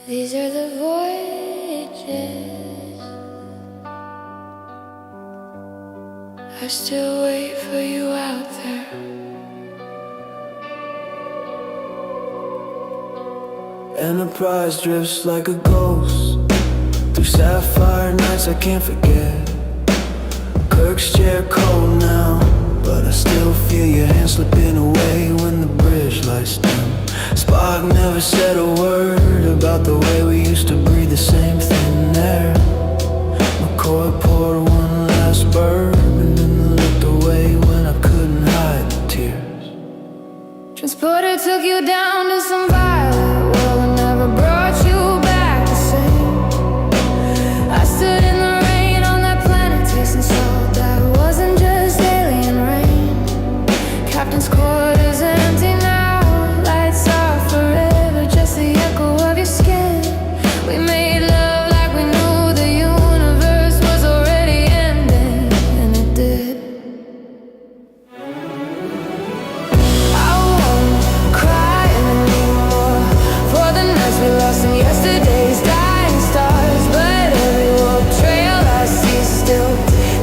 These are the voyages I still wait for you out there. Enterprise drifts like a ghost through sapphire nights I can't forget. Kirk's chair cold now, but I still feel your hand slipping away when the bridge lights dim. Spock never said a word about the way we used to breathe the same thin air. McCoy poured one last bourbon and then looked away when I couldn't hide the tears. Transporter took you down to some violet world and never brought you back the same. I stood in the rain on that planet tasting salt. That wasn't just alien rain. Captain's quarters empty now. Lights off forever, just the echo of your skin. We made love like we knew the universe was already ending, and it did. I won't cry anymore for the nights we lost in yesterday's dying stars. But every warp trail I see still,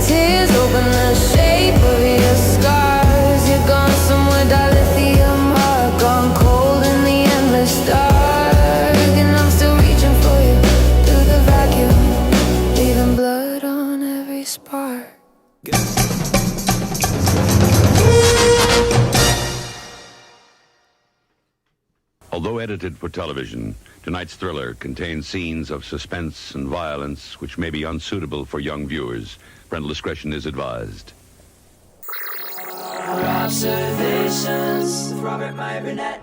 tears open the shape of your scars. You're gone somewhere, dilithium heart, gone cold in the endless dark. And I'm still reaching for you through the vacuum, leaving blood on every spark. Although edited for television, tonight's thriller contains scenes of suspense and violence which may be unsuitable for young viewers. Parental discretion is advised. Robservations with Robert Meyer Burnett.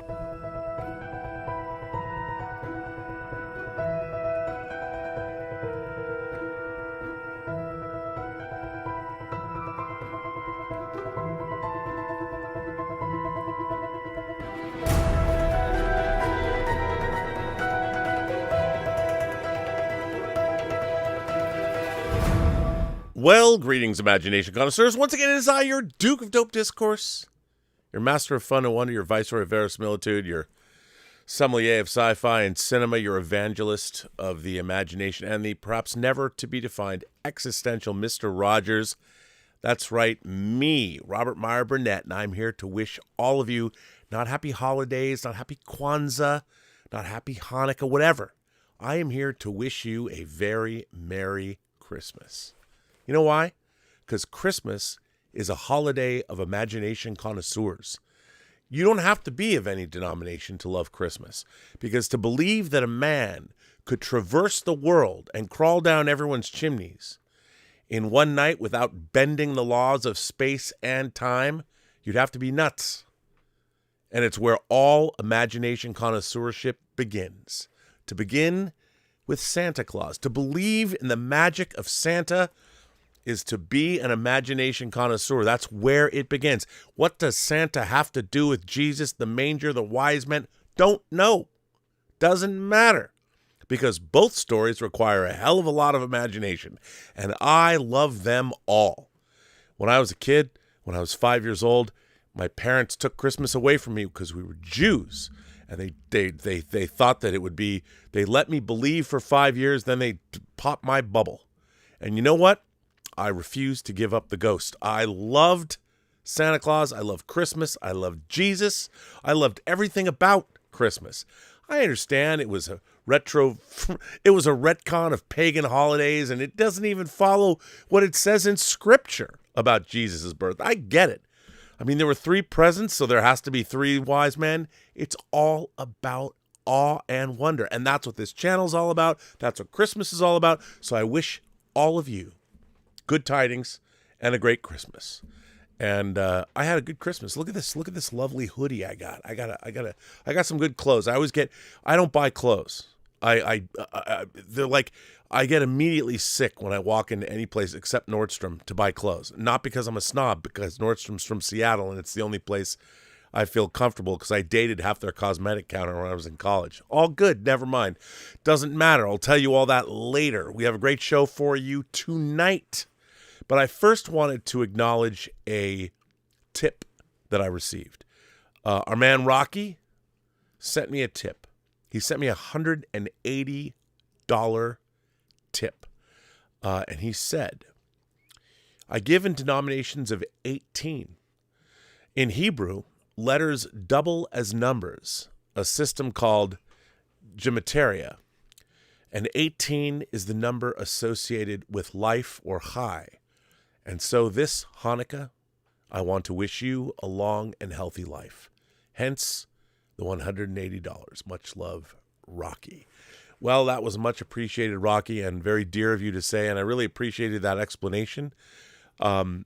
Well, greetings, imagination connoisseurs. Once again, it is I, your Duke of Dope Discourse, your master of fun and wonder, your viceroy of verisimilitude, your sommelier of sci-fi and cinema, your evangelist of the imagination, and the perhaps never to be defined existential Mr. Rogers. That's right, me, Robert Meyer Burnett, and I'm here to wish all of you not happy holidays, not happy Kwanzaa, not happy Hanukkah, whatever. I am here to wish you a very Merry Christmas. You know why? Because Christmas is a holiday of imagination connoisseurs. You don't have to be of any denomination to love Christmas, because to believe that a man could traverse the world and crawl down everyone's chimneys in one night without bending the laws of space and time, you'd have to be nuts. And it's where all imagination connoisseurship begins. To begin with Santa Claus. To believe in the magic of Santa is to be an imagination connoisseur. That's where it begins. What does Santa have to do with Jesus, the manger, the wise men? Don't know. Doesn't matter. Because both stories require a hell of a lot of imagination. And I love them all. When I was a kid, when I was 5 years old, my parents took Christmas away from me because we were Jews. And they thought that it would be, they let me believe for 5 years, then they popped my bubble. And you know what? I refused to give up the ghost. I loved Santa Claus. I loved Christmas. I loved Jesus. I loved everything about Christmas. I understand it was a retcon of pagan holidays, and it doesn't even follow what it says in Scripture about Jesus' birth. I get it. I mean, there were 3 presents, so there has to be 3 wise men. It's all about awe and wonder, and that's what this channel's all about. That's what Christmas is all about. So I wish all of you good tidings and a great Christmas. And I had a good Christmas. Look at this lovely hoodie I got. I got some good clothes. I don't buy clothes. They're like, I get immediately sick when I walk into any place except Nordstrom to buy clothes. Not because I'm a snob, because Nordstrom's from Seattle and it's the only place I feel comfortable, because I dated half their cosmetic counter when I was in college. All good, never mind. Doesn't matter. I'll tell you all that later. We have a great show for you tonight. But I first wanted to acknowledge a tip that I received. Our man Rocky sent me a tip. He sent me $180 tip. And he said, I give in denominations of 18. In Hebrew, letters double as numbers, a system called gematria. And 18 is the number associated with life or high. And so this Hanukkah, I want to wish you a long and healthy life. Hence, the $180. Much love, Rocky. Well, that was much appreciated, Rocky, and very dear of you to say, and I really appreciated that explanation. I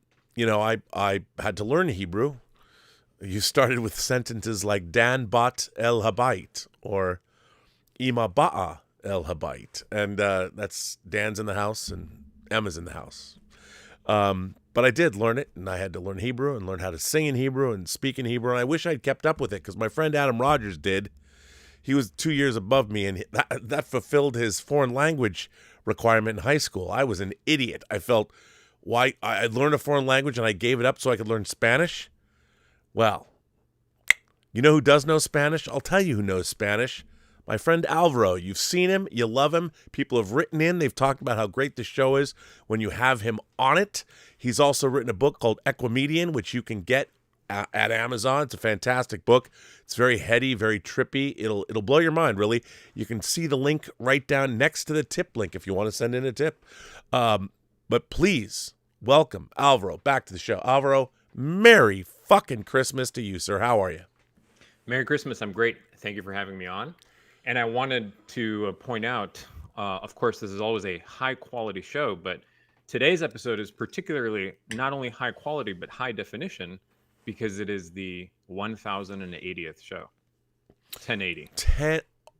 had to learn Hebrew. You started with sentences like Dan bat el habayit or Ima ba'a el habayit, and that's Dan's in the house and Emma's in the house. But I did learn it, and I had to learn Hebrew and learn how to sing in Hebrew and speak in Hebrew, and I wish I'd kept up with it because my friend Adam Rogers did. He was 2 years above me, and that fulfilled his foreign language requirement in high school. I was an idiot. I felt, why I learned a foreign language and I gave it up so I could learn Spanish? Well, you know who does know Spanish? I'll tell you who knows Spanish. My friend Alvo. You've seen him. You love him. People have written in. They've talked about how great the show is when you have him on it. He's also written a book called Equimedian, which you can get at Amazon. It's a fantastic book. It's very heady, very trippy. It'll blow your mind, really. You can see the link right down next to the tip link if you want to send in a tip. But please welcome Alvaro back to the show. Alvaro, Merry fucking Christmas to you, sir. How are you? Merry Christmas. I'm great. Thank you for having me on. And I wanted to point out, of course, this is always a high quality show, but today's episode is particularly not only high quality, but high definition because it is the 1080th show. 1080.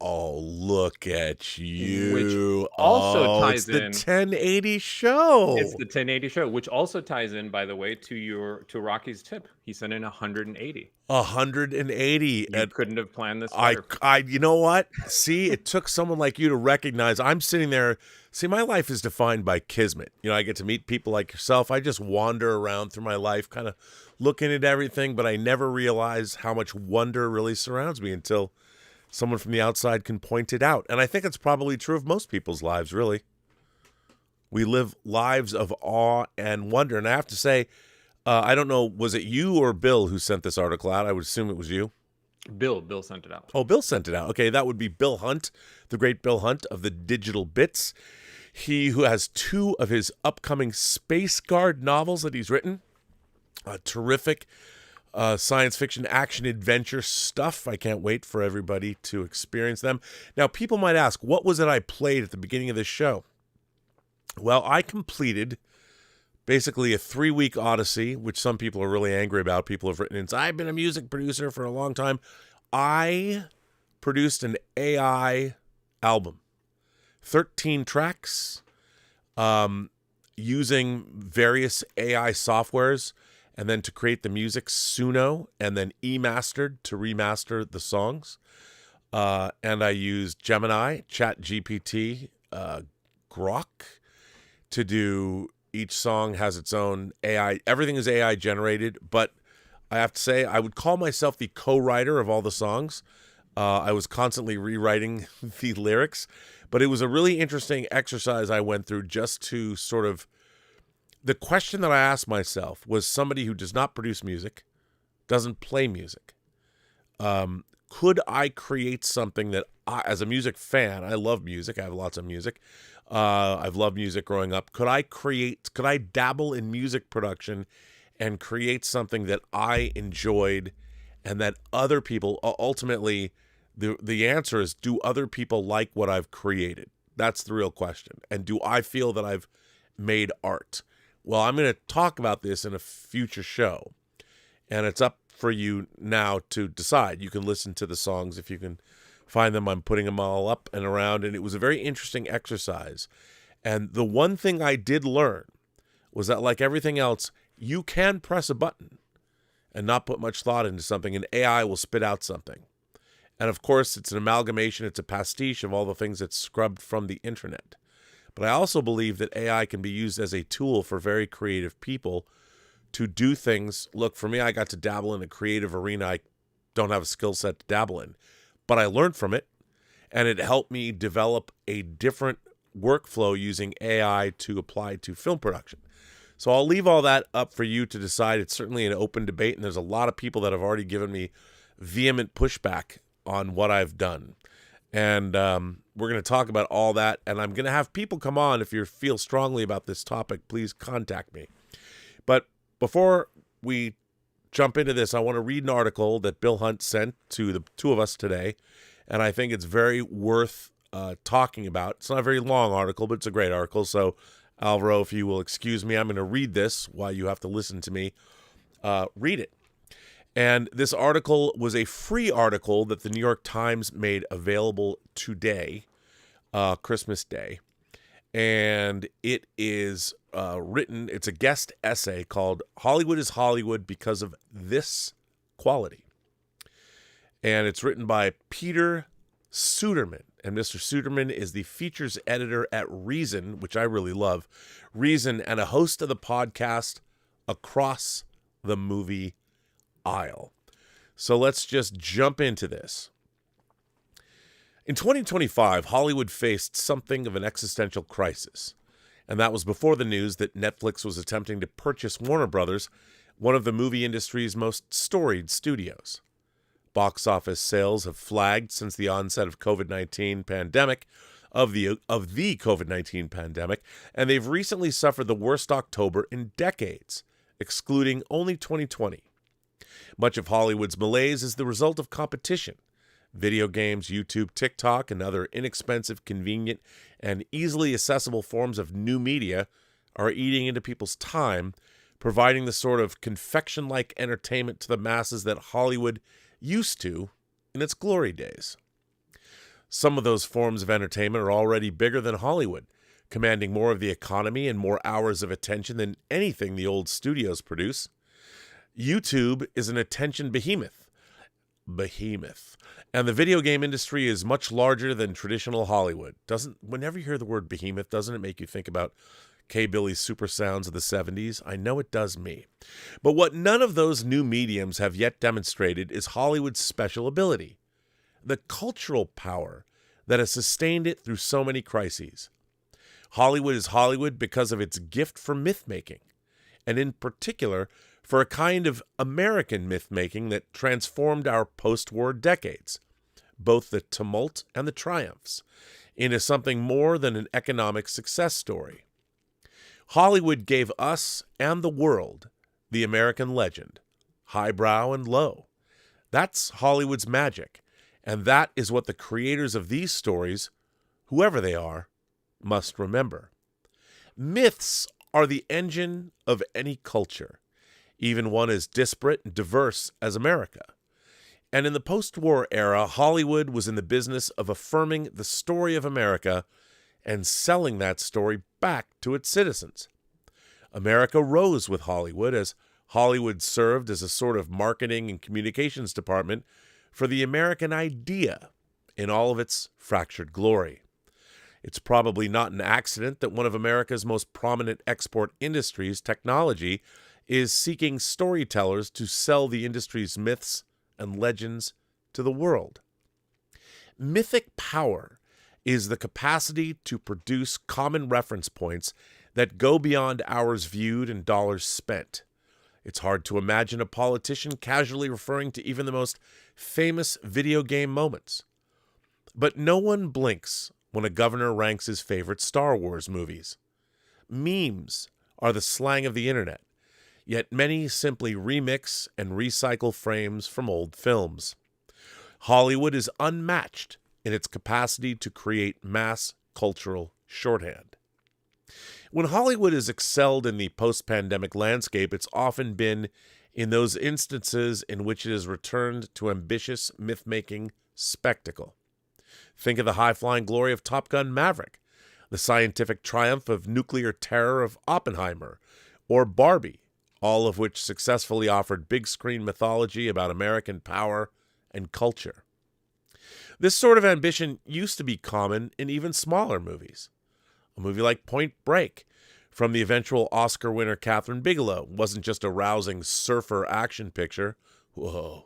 Oh, look at you. Which also ties in. It's the 1080 show. It's the 1080 show, which also ties in, by the way, to Rocky's tip. He sent in 180. 180. You couldn't have planned this better. You know what? See, it took someone like you to recognize I'm sitting there. See, my life is defined by kismet. I get to meet people like yourself. I just wander around through my life, kind of looking at everything, but I never realize how much wonder really surrounds me until someone from the outside can point it out. And I think it's probably true of most people's lives, really. We live lives of awe and wonder. And I have to say, I don't know, was it you or Bill who sent this article out? I would assume it was you. Bill sent it out. Oh, Bill sent it out. Okay, that would be Bill Hunt, the great Bill Hunt of the Digital Bits. He who has 2 of his upcoming Space Guard novels that he's written. Terrific science fiction, action, adventure stuff. I can't wait for everybody to experience them. Now, people might ask, what was it I played at the beginning of this show? Well, I completed basically a 3-week Odyssey, which some people are really angry about. People have written in, I've been a music producer for a long time. I produced an AI album, 13 tracks, using various AI softwares, and then to create the music, Suno, and then e-mastered to remaster the songs. And I used Gemini, ChatGPT, Grok to do. Each song has its own AI. Everything is AI generated, but I have to say I would call myself the co-writer of all the songs. I was constantly rewriting the lyrics, but it was a really interesting exercise I went through just to sort of. The question that I asked myself was somebody who does not produce music, doesn't play music. Could I create something that as a music fan, I love music. I have lots of music. I've loved music growing up. Could I dabble in music production and create something that I enjoyed and that other people, ultimately, the answer is, do other people like what I've created? That's the real question. And do I feel that I've made art? Well, I'm going to talk about this in a future show, and it's up for you now to decide. You can listen to the songs if you can find them. I'm putting them all up and around, and it was a very interesting exercise. And the one thing I did learn was that, like everything else, you can press a button and not put much thought into something, and AI will spit out something. And, of course, it's an amalgamation, it's a pastiche of all the things that's scrubbed from the internet. But I also believe that AI can be used as a tool for very creative people to do things. Look, for me, I got to dabble in a creative arena I don't have a skill set to dabble in. But I learned from it, and it helped me develop a different workflow using AI to apply to film production. So I'll leave all that up for you to decide. It's certainly an open debate, and there's a lot of people that have already given me vehement pushback on what I've done. And we're going to talk about all that, and I'm going to have people come on. If you feel strongly about this topic, please contact me. But before we jump into this, I want to read an article that Bill Hunt sent to the two of us today, and I think it's very worth talking about. It's not a very long article, but it's a great article. So, Alvaro, if you will excuse me, I'm going to read this while you have to listen to me read it. And this article was a free article that the New York Times made available today, Christmas Day. And it is written, it's a guest essay called Hollywood is Hollywood Because of This Quality. And it's written by Peter Suderman. And Mr. Suderman is the features editor at Reason, which I really love. Reason, and a host of the podcast Across the Movie Aisle. So let's just jump into this. In 2025, Hollywood faced something of an existential crisis, and that was before the news that Netflix was attempting to purchase Warner Brothers, one of the movie industry's most storied studios. Box office sales have flagged since the onset of COVID-19 pandemic, of the COVID-19 pandemic, and they've recently suffered the worst October in decades, excluding only 2020. Much of Hollywood's malaise is the result of competition. Video games, YouTube, TikTok, and other inexpensive, convenient, and easily accessible forms of new media are eating into people's time, providing the sort of confection-like entertainment to the masses that Hollywood used to in its glory days. Some of those forms of entertainment are already bigger than Hollywood, commanding more of the economy and more hours of attention than anything the old studios produce. YouTube is an attention behemoth. And the video game industry is much larger than traditional Hollywood. Whenever you hear the word behemoth, doesn't it make you think about K. Billy's Super Sounds of the 70s? I know it does me. But what none of those new mediums have yet demonstrated is Hollywood's special ability, the cultural power that has sustained it through so many crises. Hollywood is Hollywood because of its gift for myth-making, and in particular, for a kind of American myth-making that transformed our post-war decades, both the tumult and the triumphs, into something more than an economic success story. Hollywood gave us and the world the American legend, highbrow and low. That's Hollywood's magic, and that is what the creators of these stories, whoever they are, must remember. Myths are the engine of any culture, even one as disparate and diverse as America. And in the post-war era, Hollywood was in the business of affirming the story of America and selling that story back to its citizens. America rose with Hollywood as Hollywood served as a sort of marketing and communications department for the American idea in all of its fractured glory. It's probably not an accident that one of America's most prominent export industries, technology, is seeking storytellers to sell the industry's myths and legends to the world. Mythic power is the capacity to produce common reference points that go beyond hours viewed and dollars spent. It's hard to imagine a politician casually referring to even the most famous video game moments. But no one blinks when a governor ranks his favorite Star Wars movies. Memes are the slang of the internet, yet many simply remix and recycle frames from old films. Hollywood is unmatched in its capacity to create mass cultural shorthand. When Hollywood has excelled in the post-pandemic landscape, it's often been in those instances in which it has returned to ambitious myth-making spectacle. Think of the high-flying glory of Top Gun Maverick, the scientific triumph of nuclear terror of Oppenheimer, or Barbie, all of which successfully offered big-screen mythology about American power and culture. This sort of ambition used to be common in even smaller movies. A movie like Point Break, from the eventual Oscar winner Kathryn Bigelow, wasn't just a rousing surfer action picture. Whoa.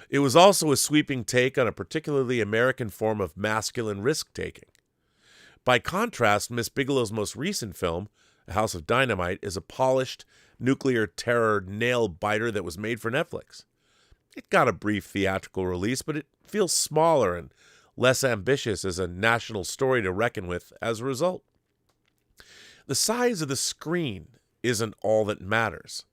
It was also a sweeping take on a particularly American form of masculine risk-taking. By contrast, Miss Bigelow's most recent film, A House of Dynamite, is a polished nuclear terror nail-biter that was made for Netflix. It got a brief theatrical release, but it feels smaller and less ambitious as a national story to reckon with as a result. The size of the screen isn't all that matters.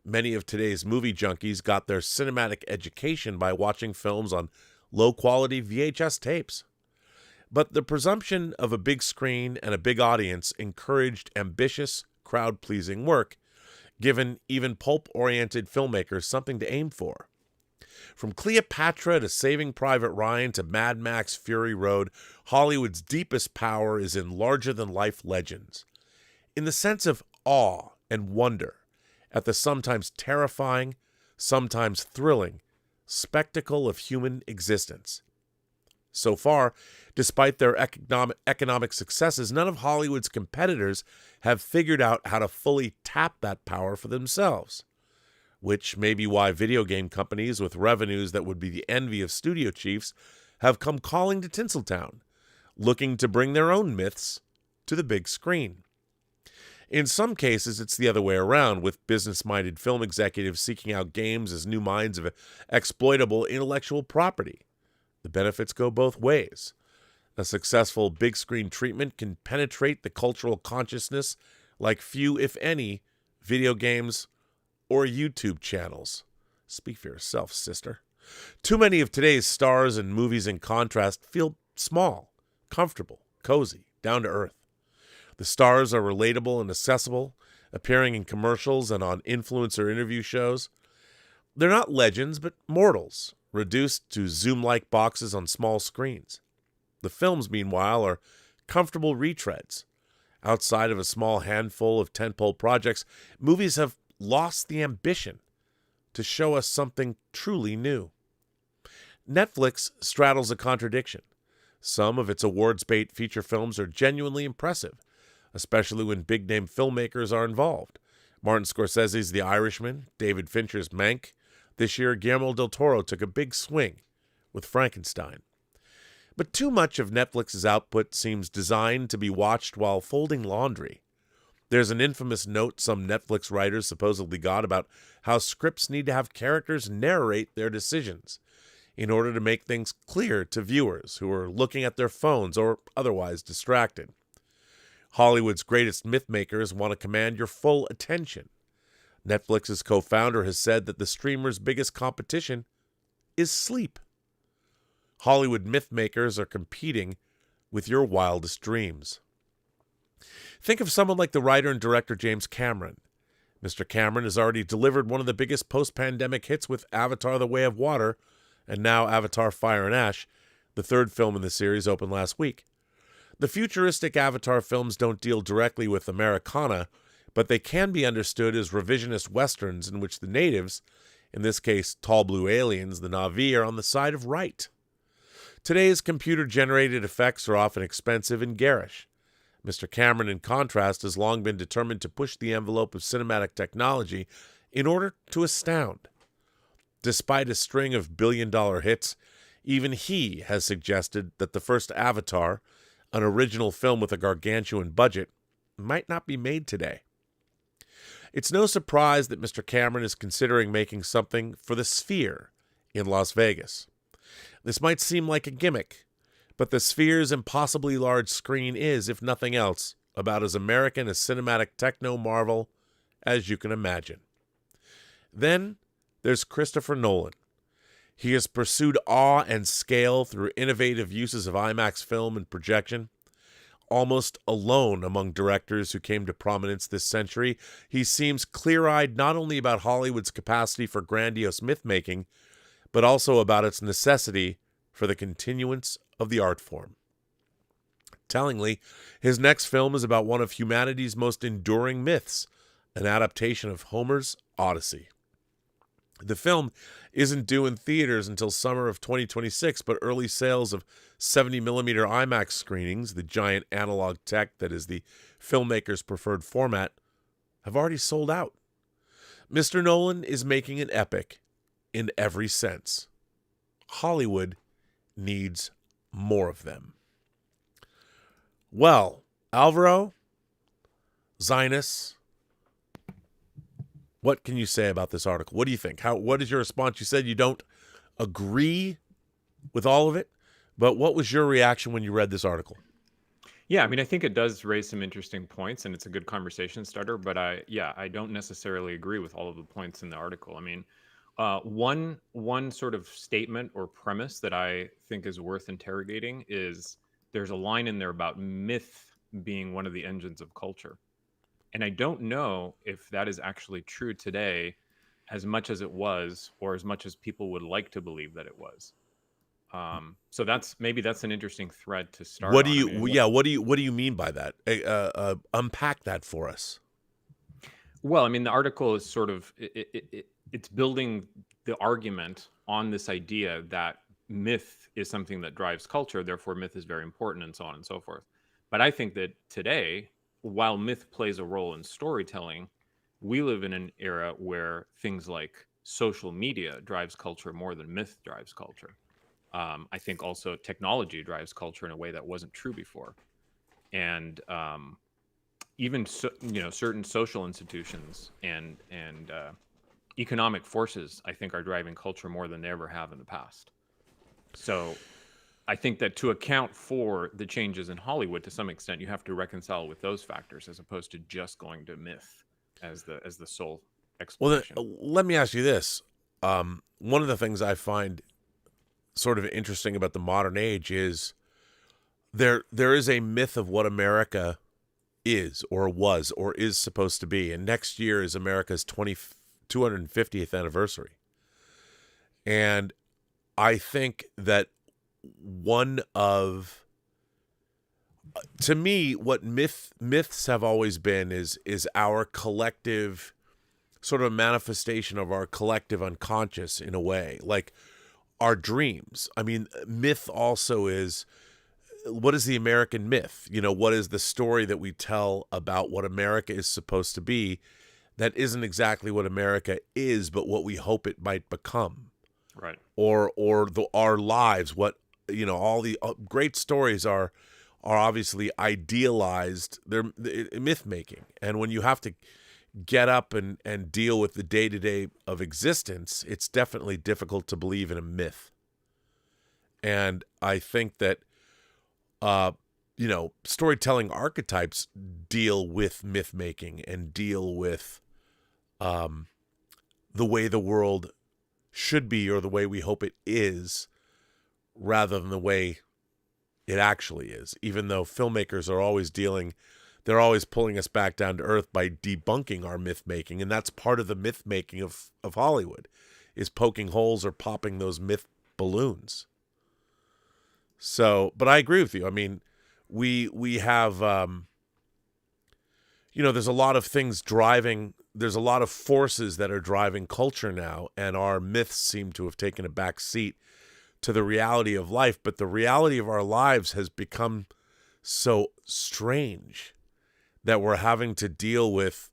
Many of today's movie junkies got their cinematic education by watching films on low-quality VHS tapes. But the presumption of a big screen and a big audience encouraged ambitious, crowd-pleasing work, given even pulp-oriented filmmakers something to aim for. From Cleopatra to Saving Private Ryan to Mad Max Fury Road, Hollywood's deepest power is in larger-than-life legends. In the sense of awe and wonder at the sometimes terrifying, sometimes thrilling spectacle of human existence. So far, despite their economic successes, none of Hollywood's competitors have figured out how to fully tap that power for themselves, which may be why video game companies with revenues that would be the envy of studio chiefs have come calling to Tinseltown, looking to bring their own myths to the big screen. In some cases, it's the other way around, with business-minded film executives seeking out games as new mines of exploitable intellectual property. The benefits go both ways. A successful big-screen treatment can penetrate the cultural consciousness like few, if any, video games or YouTube channels. Speak for yourself, sister. Too many of today's stars and movies, in contrast, feel small, comfortable, cozy, down to earth. The stars are relatable and accessible, appearing in commercials and on influencer interview shows. They're not legends, but mortals, reduced to Zoom-like boxes on small screens. The films, meanwhile, are comfortable retreads. Outside of a small handful of tentpole projects, movies have lost the ambition to show us something truly new. Netflix straddles a contradiction. Some of its awards-bait feature films are genuinely impressive, especially when big-name filmmakers are involved. Martin Scorsese's The Irishman, David Fincher's Mank. This year, Guillermo del Toro took a big swing with Frankenstein. But too much of Netflix's output seems designed to be watched while folding laundry. There's an infamous note some Netflix writers supposedly got about how scripts need to have characters narrate their decisions in order to make things clear to viewers who are looking at their phones or otherwise distracted. Hollywood's greatest mythmakers want to command your full attention. Netflix's co-founder has said that the streamer's biggest competition is sleep. Hollywood mythmakers are competing with your wildest dreams. Think of someone like the writer and director James Cameron. Mr. Cameron has already delivered one of the biggest post-pandemic hits with Avatar: The Way of Water, and now Avatar: Fire and Ash. The third film in the series opened last week. The futuristic Avatar films don't deal directly with Americana, but they can be understood as revisionist westerns in which the natives, in this case tall blue aliens, the Na'vi, are on the side of right. Today's computer-generated effects are often expensive and garish. Mr. Cameron, in contrast, has long been determined to push the envelope of cinematic technology in order to astound. Despite a string of billion-dollar hits, even he has suggested that the first Avatar, an original film with a gargantuan budget, might not be made today. It's no surprise that Mr. Cameron is considering making something for the Sphere in Las Vegas. This might seem like a gimmick, but the Sphere's impossibly large screen is, if nothing else, about as American a cinematic techno-marvel as you can imagine. Then there's Christopher Nolan. He has pursued awe and scale through innovative uses of IMAX film and projection. Almost alone among directors who came to prominence this century, he seems clear-eyed not only about Hollywood's capacity for grandiose myth-making, but also about its necessity for the continuance of the art form. Tellingly, his next film is about one of humanity's most enduring myths, an adaptation of Homer's Odyssey. The film isn't due in theaters until summer of 2026, but early sales of 70mm IMAX screenings, the giant analog tech that is the filmmaker's preferred format, have already sold out. Mr. Nolan is making an epic in every sense. Hollywood needs more of them. Well, Alvaro, Zionist, what can you say about this article? What do you think? What is your response? You said you don't agree with all of it, but what was your reaction when you read this article? Yeah, I mean, I think it does raise some interesting points, and it's a good conversation starter. But I don't necessarily agree with all of the points in the article. I mean, one sort of statement or premise that I think is worth interrogating is there's a line in there about myth being one of the engines of culture, and I don't know if that is actually true today, as much as it was, or as much as people would like to believe that it was. So maybe that's an interesting thread to start What do on. I you? mean, Yeah. What do you mean by that? Unpack that for us. well, I mean, the article is sort of it's building the argument on this idea that myth is something that drives culture, therefore myth is very important, and so on and so forth. But I think that today, while myth plays a role in storytelling, we live in an era where things like social media drives culture more than myth drives culture. I think also technology drives culture in a way that wasn't true before, and even certain social institutions and economic forces, I think, are driving culture more than they ever have in the past. So I think that to account for the changes in Hollywood, to some extent, you have to reconcile with those factors as opposed to just going to myth as the sole Well, explanation. then, let me ask you this. One of the things I find sort of interesting about the modern age is there is a myth of what America is or was or is supposed to be. And next year is America's 250th anniversary. And I think that to me, what myths have always been is our collective sort of manifestation of our collective unconscious in a way, like our dreams. I mean, myth also is, what is the American myth? What is the story that we tell about what America is supposed to be that isn't exactly what America is, but what we hope it might become? Right. Or our lives, what, all the great stories are obviously idealized. They're myth making. And when you have to get up and deal with the day-to-day of existence, it's definitely difficult to believe in a myth. And I think that storytelling archetypes deal with myth making and deal with the way the world should be or the way we hope it is, rather than the way it actually is. Even though filmmakers are always they're always pulling us back down to earth by debunking our myth making, and that's part of the myth making of Hollywood, is poking holes or popping those myth balloons. So, but I agree with you. I mean, we have, there's a lot of things there's a lot of forces that are driving culture now, and our myths seem to have taken a back seat to the reality of life. But the reality of our lives has become so strange that we're having to deal with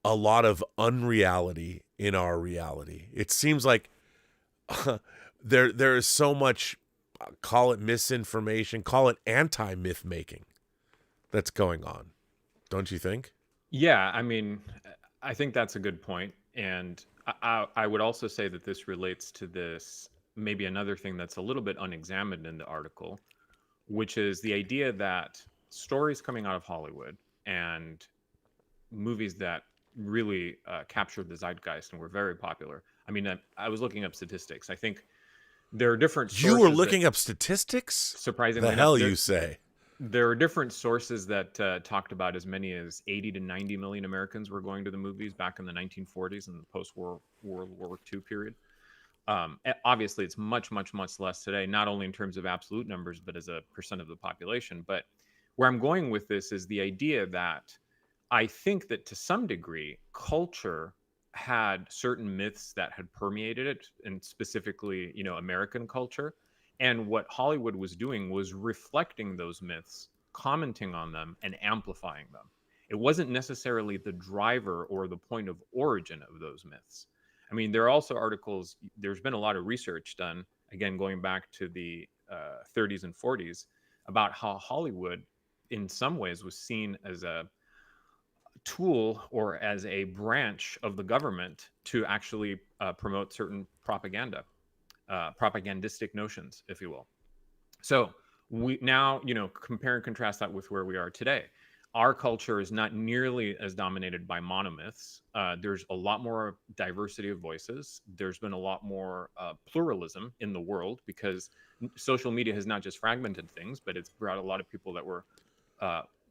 a lot of unreality in our reality. It seems like there is so much, call it misinformation, call it anti-myth making, that's going on. Don't you think? Yeah, I mean, I think that's a good point. And I would also say that this relates to this, maybe another thing that's a little bit unexamined in the article, which is the idea that stories coming out of Hollywood and movies that really captured the zeitgeist and were very popular. I mean, I was looking up statistics. I think there are different sources. You were looking up statistics? Surprisingly The hell you say? There are different sources that talked about as many as 80 to 90 million Americans were going to the movies back in the 1940s and the post-World War II period. Obviously, it's much, much, much less today, not only in terms of absolute numbers, but as a percent of the population. But where I'm going with this is the idea that I think that to some degree, culture had certain myths that had permeated it, and specifically, American culture. And what Hollywood was doing was reflecting those myths, commenting on them, and amplifying them. It wasn't necessarily the driver or the point of origin of those myths. I mean, there are also articles, there's been a lot of research done, again, going back to the 30s and 40s, about how Hollywood, in some ways, was seen as a tool or as a branch of the government to actually promote certain propaganda, propagandistic notions, if you will. So we now, compare and contrast that with where we are today. Our culture is not nearly as dominated by monomyths. There's a lot more diversity of voices. There's been a lot more pluralism in the world, because social media has not just fragmented things, but it's brought a lot of people that were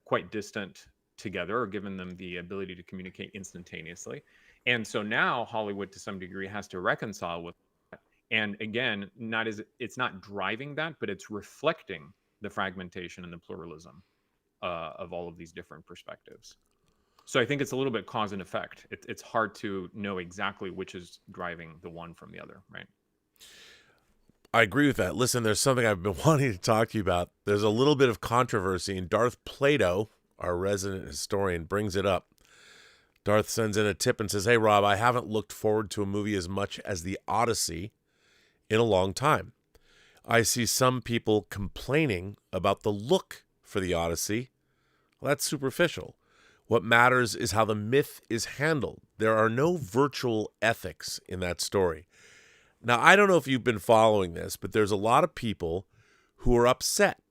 quite distant together, or given them the ability to communicate instantaneously. And so now Hollywood, to some degree, has to reconcile with that. And again, it's not driving that, but it's reflecting the fragmentation and the pluralism of all of these different perspectives. So I think it's a little bit cause and effect. It's hard to know exactly which is driving the one from the other, right? I agree with that. Listen, there's something I've been wanting to talk to you about. There's a little bit of controversy, and Darth Plato, our resident historian, brings it up. Darth sends in a tip and says, "Hey, Rob, I haven't looked forward to a movie as much as the Odyssey in a long time. I see some people complaining about the look for the Odyssey. Well, that's superficial. What matters is how the myth is handled. There are no virtual ethics in that story." Now, I don't know if you've been following this, but there's a lot of people who are upset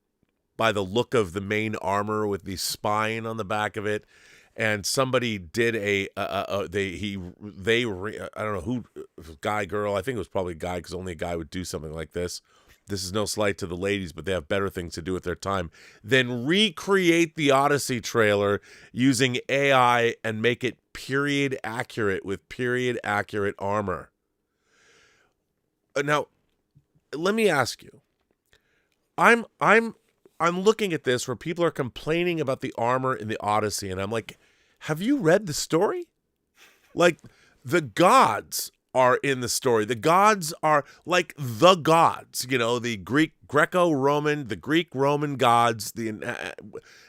by the look of the main armor with the spine on the back of it. And somebody did I don't know who, guy, girl, I think it was probably a guy, because only a guy would do something like this. This is no slight to the ladies, but they have better things to do with their time than recreate the Odyssey trailer using AI and make it period accurate with period accurate armor. Now, let me ask you. I'm looking at this where people are complaining about the armor in the Odyssey, and I'm like, have you read the story? Like, the gods are in the story. The gods are like the gods, the Greco-Roman, the Greek-Roman gods.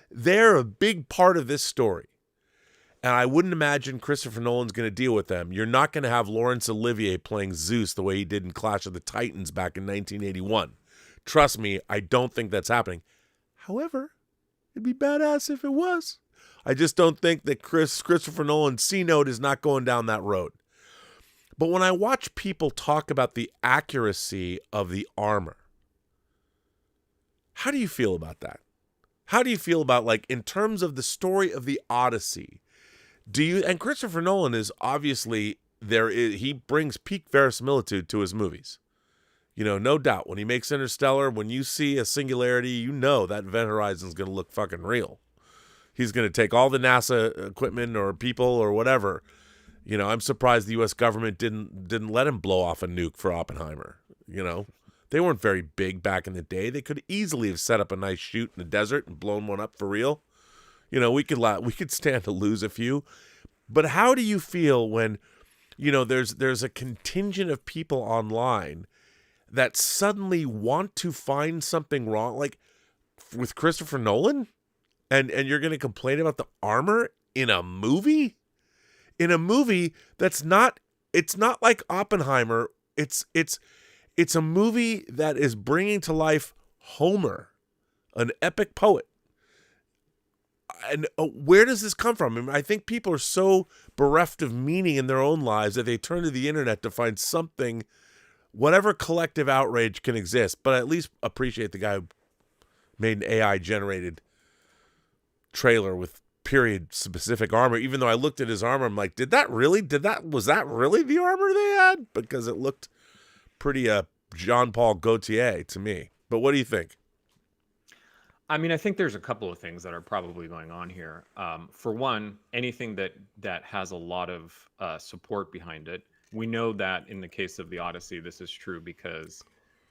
They're a big part of this story. And I wouldn't imagine Christopher Nolan's going to deal with them. You're not going to have Laurence Olivier playing Zeus the way he did in Clash of the Titans back in 1981. Trust me, I don't think that's happening. However, it'd be badass if it was. I just don't think that Christopher Nolan's C-Note is not going down that road. But when I watch people talk about the accuracy of the armor, how do you feel about that? How do you feel about, like, in terms of the story of the Odyssey? And Christopher Nolan is obviously he brings peak verisimilitude to his movies. No doubt. When he makes Interstellar, when you see a singularity, that Event Horizon is going to look fucking real. He's going to take all the NASA equipment or people or whatever. I'm surprised the U.S. government didn't let him blow off a nuke for Oppenheimer. They weren't very big back in the day. They could easily have set up a nice shoot in the desert and blown one up for real. We could stand to lose a few. But how do you feel when, there's a contingent of people online that suddenly want to find something wrong, like with Christopher Nolan, and you're going to complain about the armor in a movie? In a movie it's not like Oppenheimer. It's a movie that is bringing to life Homer, an epic poet. And where does this come from? I think people are so bereft of meaning in their own lives that they turn to the internet to find something, whatever collective outrage can exist. But I at least appreciate the guy who made an AI-generated trailer with period-specific armor. Even though I looked at his armor, I'm like, was that really the armor they had? Because it looked pretty Jean-Paul Gaultier to me. But what do you think? I mean, I think there's a couple of things that are probably going on here. For one, anything that has a lot of support behind it. We know that in the case of the Odyssey, this is true because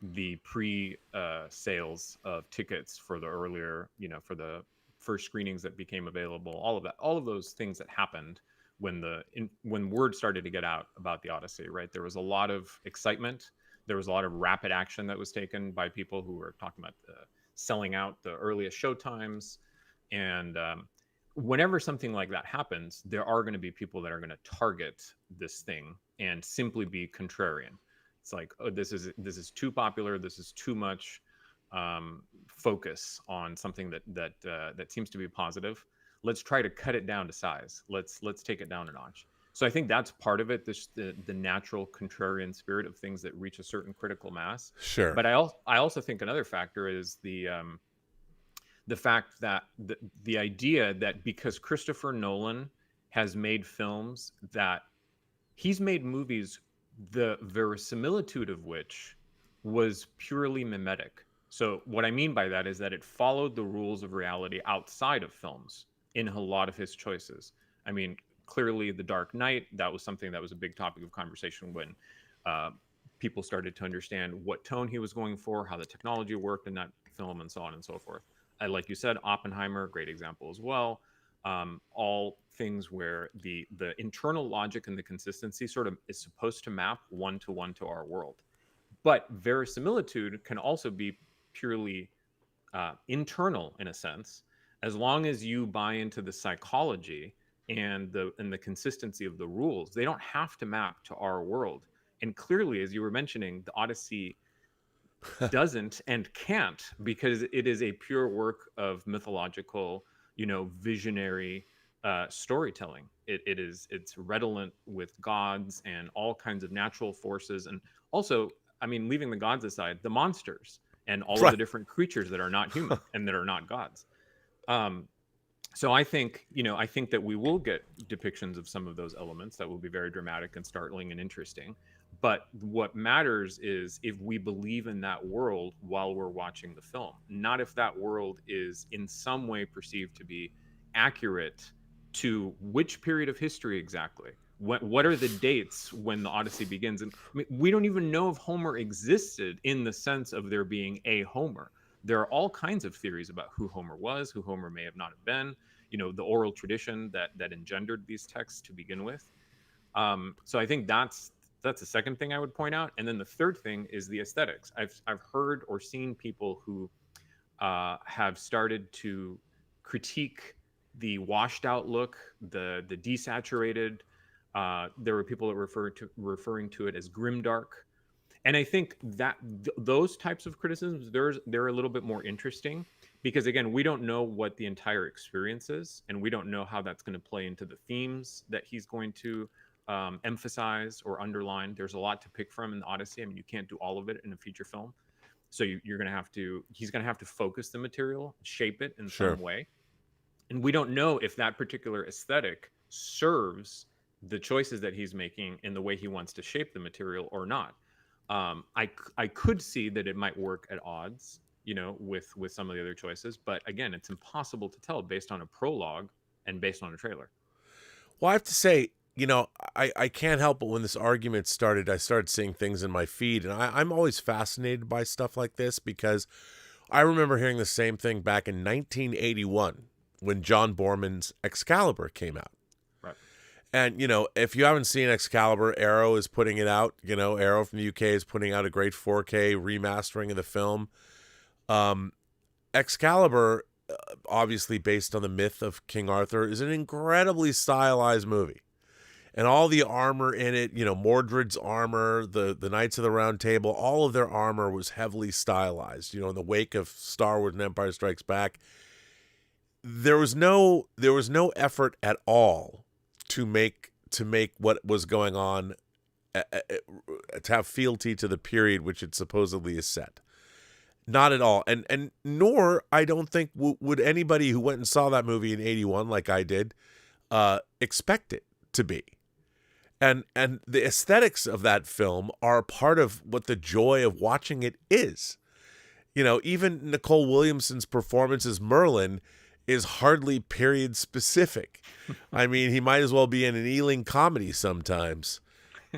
the pre-sales of tickets for the earlier, for the first screenings that became available, all of those things that happened when word started to get out about the Odyssey, right? There was a lot of excitement. There was a lot of rapid action that was taken by people who were talking about selling out the earliest show times. And whenever something like that happens, there are going to be people that are going to target this thing and simply be contrarian. It's like, oh, this is too popular. This is too much focus on something that seems to be positive. Let's try to cut it down to size. Let's take it down a notch. So I think that's part of it. The natural contrarian spirit of things that reach a certain critical mass. Sure. But I also think another factor is the fact that the idea that because Christopher Nolan has made films that he's made movies, the verisimilitude of which was purely mimetic. So what I mean by that is that it followed the rules of reality outside of films in a lot of his choices. I mean, clearly The Dark Knight, that was something that was a big topic of conversation when people started to understand what tone he was going for, how the technology worked in that film, and so on and so forth. Like you said, Oppenheimer, great example as well. All things where the internal logic and the consistency sort of is supposed to map one-to-one to our world. But verisimilitude can also be purely internal in a sense, as long as you buy into the psychology and the consistency of the rules. They don't have to map to our world. And clearly, as you were mentioning, the Odyssey doesn't and can't, because it is a pure work of mythological, visionary storytelling. It's redolent with gods and all kinds of natural forces, and also, I mean, leaving the gods aside, the monsters and all of the different creatures that are not human and that are not gods. So I think that we will get depictions of some of those elements that will be very dramatic and startling and interesting. But what matters is if we believe in that world while we're watching the film, not if that world is in some way perceived to be accurate to which period of history exactly. What are the dates when the Odyssey begins? And I mean, we don't even know if Homer existed in the sense of there being a Homer. There are all kinds of theories about who Homer was, who Homer may have not have been, the oral tradition that engendered these texts to begin with. So I think that's the second thing I would point out. And then the third thing is the aesthetics. I've heard or seen people who have started to critique the washed out look, the desaturated. There were people that referring to it as grimdark. And I think that those types of criticisms, they're a little bit more interesting because, again, we don't know what the entire experience is, and we don't know how that's going to play into the themes that he's going to emphasize or underline. There's a lot to pick from in the Odyssey. I mean, you can't do all of it in a feature film. So he's going to have to focus the material, shape it in some way. And we don't know if that particular aesthetic serves the choices that he's making in the way he wants to shape the material or not. I could see that it might work at odds, with some of the other choices. But again, it's impossible to tell based on a prologue and based on a trailer. Well, I have to say, I can't help but when this argument started, I started seeing things in my feed. And I'm always fascinated by stuff like this because I remember hearing the same thing back in 1981 when John Borman's Excalibur came out. And, if you haven't seen Excalibur, Arrow is putting it out. Arrow from the UK is putting out a great 4K remastering of the film. Excalibur, obviously based on the myth of King Arthur, is an incredibly stylized movie. And all the armor in it, Mordred's armor, the Knights of the Round Table, all of their armor was heavily stylized. In the wake of Star Wars and Empire Strikes Back, there was no effort at all to make what was going on to have fealty to the period which it supposedly is set. Not at all. And nor, I don't think, would anybody who went and saw that movie in 81, like I did, expect it to be. And the aesthetics of that film are part of what the joy of watching it is. Even Nicole Williamson's performance as Merlin is hardly period specific. I mean, he might as well be in an Ealing comedy sometimes.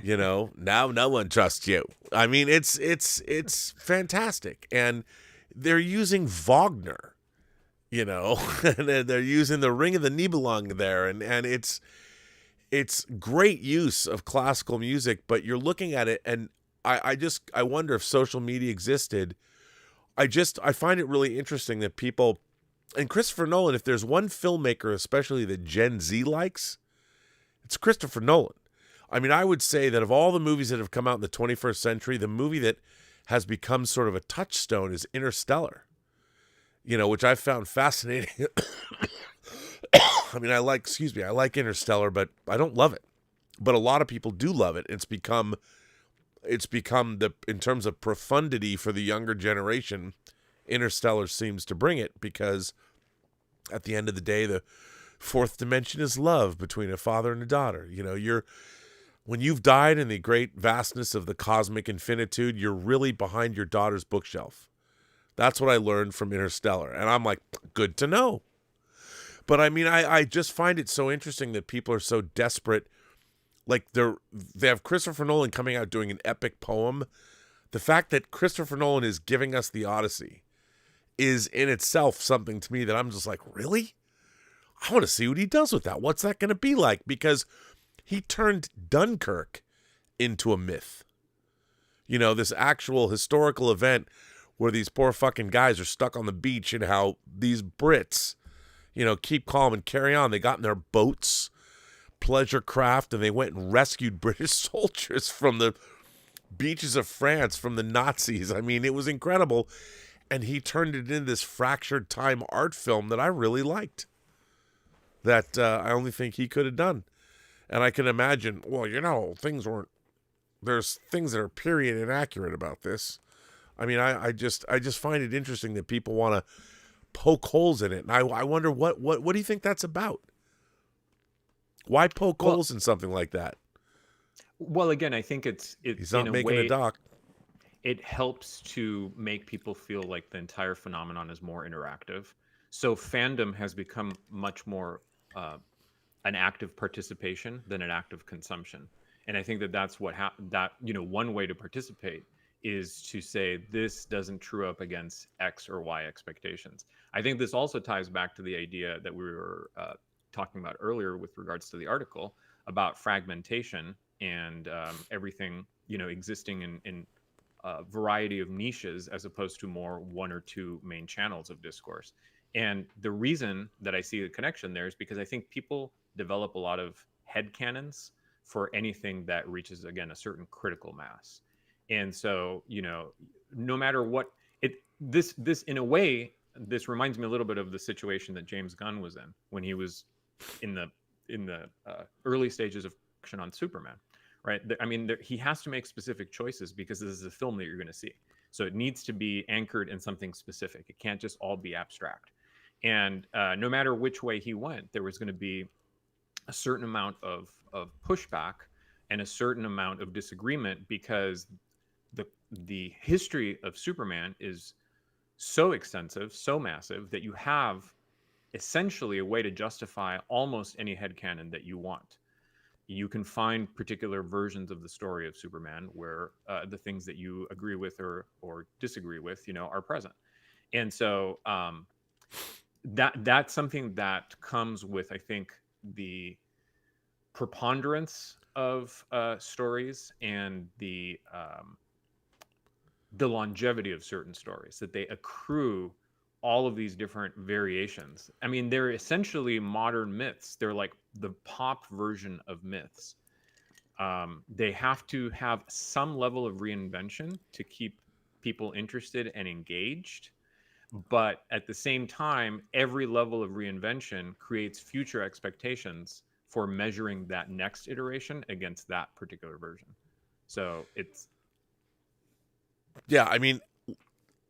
Now no one trusts you. I mean, it's fantastic. And they're using Wagner, and they're using the Ring of the Nibelung there. And it's great use of classical music, but you're looking at it and I wonder if social media existed. I find it really interesting that people And Christopher Nolan, if there's one filmmaker, especially that Gen Z likes, it's Christopher Nolan. I mean, I would say that of all the movies that have come out in the 21st century, the movie that has become sort of a touchstone is Interstellar, which I found fascinating. I mean, I like Interstellar, but I don't love it. But a lot of people do love it. It's become in terms of profundity for the younger generation, Interstellar seems to bring it, because at the end of the day, the fourth dimension is love between a father and a daughter. When you've died in the great vastness of the cosmic infinitude, you're really behind your daughter's bookshelf. That's what I learned from Interstellar. And I'm like, good to know. But I mean, I just find it so interesting that people are so desperate. Like they have Christopher Nolan coming out doing an epic poem. The fact that Christopher Nolan is giving us the Odyssey is in itself something to me that I'm just like, really? I want to see what he does with that. What's that going to be like? Because he turned Dunkirk into a myth. This actual historical event where these poor fucking guys are stuck on the beach, and how these Brits, keep calm and carry on. They got in their boats, pleasure craft, and they went and rescued British soldiers from the beaches of France from the Nazis. I mean, it was incredible. And he turned it into this fractured time art film that I really liked, that I only think he could have done. And I can imagine, well, there's things that are period inaccurate about this. I mean, I just find it interesting that people want to poke holes in it. And I wonder what do you think that's about? Why poke holes in something like that? Well, again, I think he's not in making a way, a doc. It helps to make people feel like the entire phenomenon is more interactive. So fandom has become much more an active participation than an active consumption. And I think that's what one way to participate is to say this doesn't true up against X or Y expectations. I think this also ties back to the idea that we were talking about earlier with regards to the article about fragmentation and everything existing in a variety of niches as opposed to more one or two main channels of discourse. And the reason that I see the connection there is because I think people develop a lot of headcanons for anything that reaches, again, a certain critical mass. And so, no matter what this in a way, this reminds me a little bit of the situation that James Gunn was in when he was in the early stages of production on Superman. Right. I mean, he has to make specific choices because this is a film that you're going to see. So it needs to be anchored in something specific. It can't just all be abstract. And no matter which way he went, there was going to be a certain amount of pushback and a certain amount of disagreement, because the history of Superman is so extensive, so massive, that you have essentially a way to justify almost any headcanon that you want. You can find particular versions of the story of Superman where the things that you agree with or disagree with, are present. And so that's something that comes with, I think, the preponderance of stories and the longevity of certain stories, that they accrue all of these different variations. I mean, they're essentially modern myths. They're like the pop version of myths. They have to have some level of reinvention to keep people interested and engaged. But at the same time, every level of reinvention creates future expectations for measuring that next iteration against that particular version. So it's... Yeah, I mean,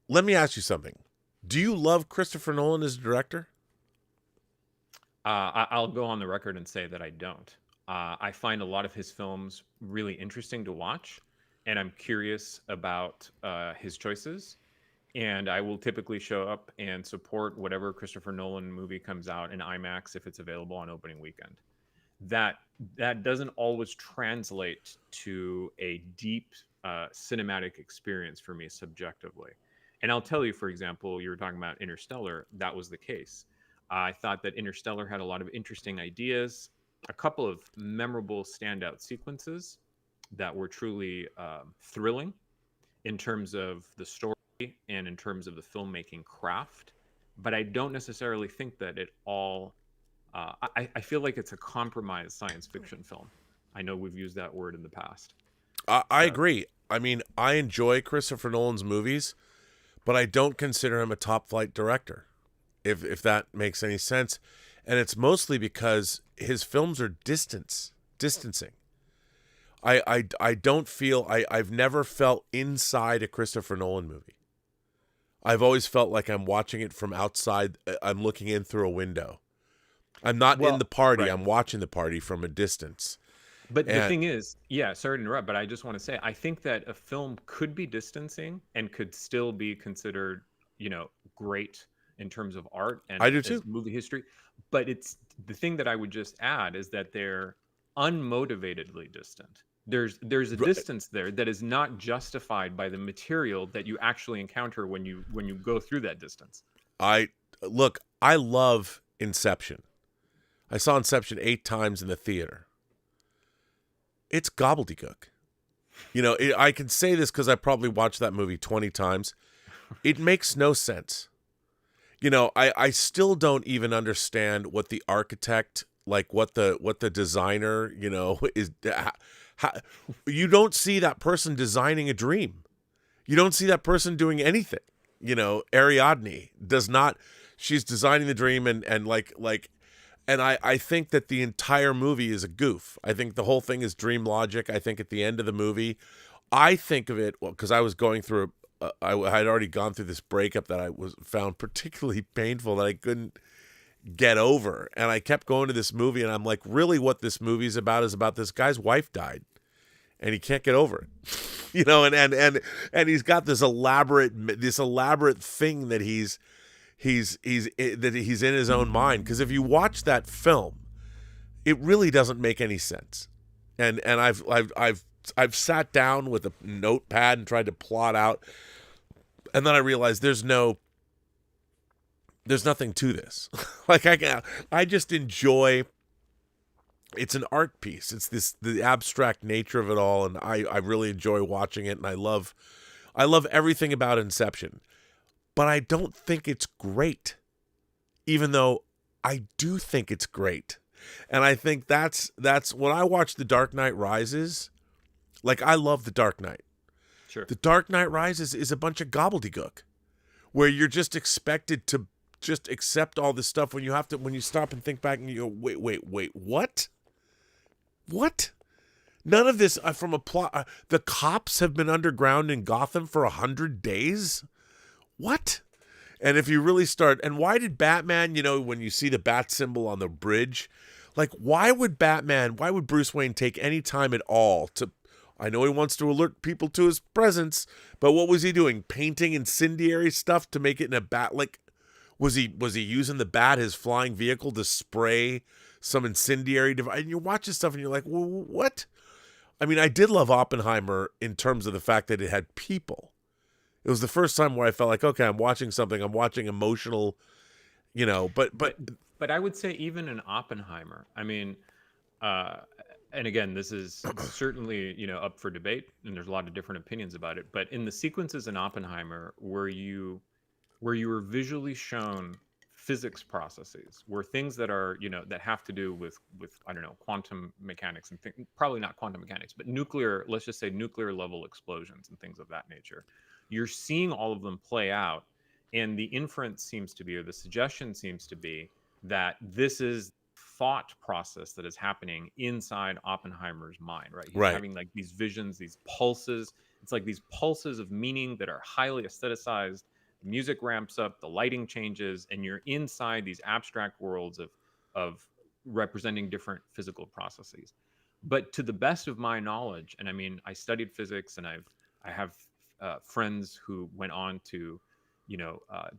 let me ask you something. Do you love Christopher Nolan as a director? I'll go on the record and say that I don't. I find a lot of his films really interesting to watch, and I'm curious about his choices. And I will typically show up and support whatever Christopher Nolan movie comes out in IMAX if it's available on opening weekend. That doesn't always translate to a deep cinematic experience for me subjectively. And I'll tell you, for example, you were talking about Interstellar. That was the case. I thought that Interstellar had a lot of interesting ideas, a couple of memorable standout sequences that were truly thrilling in terms of the story and in terms of the filmmaking craft. but I don't necessarily think that it all. I feel like it's a compromised science fiction film. I know we've used that word in the past. I agree. I mean, I enjoy Christopher Nolan's movies, but I don't consider him a top flight director, if that makes any sense. And it's mostly because his films are distancing. I don't feel I've never felt inside a Christopher Nolan movie. I've always felt like I'm watching it from outside. I'm looking in through a window. I'm not in the party. right. I'm watching the party from a distance. But the thing is, yeah, sorry to interrupt, but I just want to say, I think that a film could be distancing and could still be considered, great in terms of art and I do too. movie history. But it's the thing that I would just add is that they're unmotivatedly distant. There's a distance there that is not justified by the material that you actually encounter when you go through that distance. I love Inception. I saw Inception 8 times in the theater. It's gobbledygook. I can say this because I probably watched that movie 20 times. It makes no sense. I still don't even understand what the architect, like what the designer, is. You don't see that person designing a dream. You don't see that person doing anything. Ariadne does not. She's designing the dream and I think that the entire movie is a goof. I think the whole thing is dream logic. I think at the end of the movie, I think of it, because I was going through, I had already gone through this breakup that I found particularly painful that I couldn't get over. And I kept going to this movie and I'm like, really what this movie is about this guy's wife died and he can't get over it. And he's got this elaborate thing that he's in his own mind, because if you watch that film, it really doesn't make any sense. And I've sat down with a notepad and tried to plot out, and then I realized there's nothing to this. I just enjoy. It's an art piece. It's the abstract nature of it all, and I really enjoy watching it, and I love everything about Inception. But I don't think it's great, even though I do think it's great. And I think that's when I watch The Dark Knight Rises, I love The Dark Knight. Sure. The Dark Knight Rises is a bunch of gobbledygook where you're just expected to just accept all this stuff when you stop and think back and you go, wait, what? What? None of this from a plot. The cops have been underground in Gotham for 100 days? What? And if you really start, and why did Batman, when you see the bat symbol on the bridge, why would Bruce Wayne take any time at all to, I know he wants to alert people to his presence, but what was he doing? Painting incendiary stuff to make it in a bat? Was he using the bat, his flying vehicle, to spray some incendiary device? And you watch this stuff and you're like, well, what? I mean, I did love Oppenheimer in terms of the fact that it had people. It was the first time where I felt like, okay, I'm watching something. I'm watching emotional, But I would say even in Oppenheimer, I mean, and again, this is certainly up for debate, and there's a lot of different opinions about it. But in the sequences in Oppenheimer, where you were visually shown physics processes, where things that are that have to do with I don't know, quantum mechanics and probably not quantum mechanics, but nuclear, let's just say nuclear level explosions and things of that nature. You're seeing all of them play out, and the inference seems to be, or the suggestion seems to be, that this is thought process that is happening inside Oppenheimer's mind, right? He's having these visions, these pulses. It's like these pulses of meaning that are highly aestheticized. The music ramps up, the lighting changes, and you're inside these abstract worlds of representing different physical processes. But to the best of my knowledge, and I mean, I studied physics, and I have friends who went on to,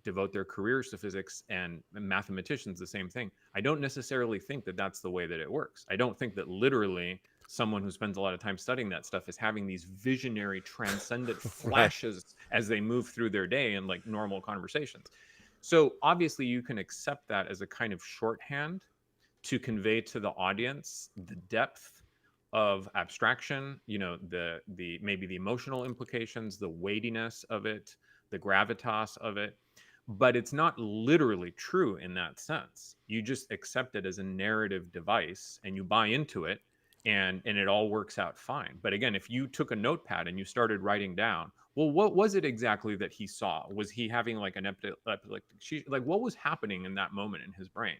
devote their careers to physics, and mathematicians, the same thing. I don't necessarily think that that's the way that it works. I don't think that literally someone who spends a lot of time studying that stuff is having these visionary, transcendent flashes as they move through their day in normal conversations. So obviously you can accept that as a kind of shorthand to convey to the audience the depth of abstraction, the maybe the emotional implications, the weightiness of it, the gravitas of it. but it's not literally true in that sense. You just accept it as a narrative device and you buy into it, and it all works out fine. But again, if you took a notepad and you started writing down, well, what was it exactly that he saw? Was he having like an epileptic like what was happening in that moment in his brain?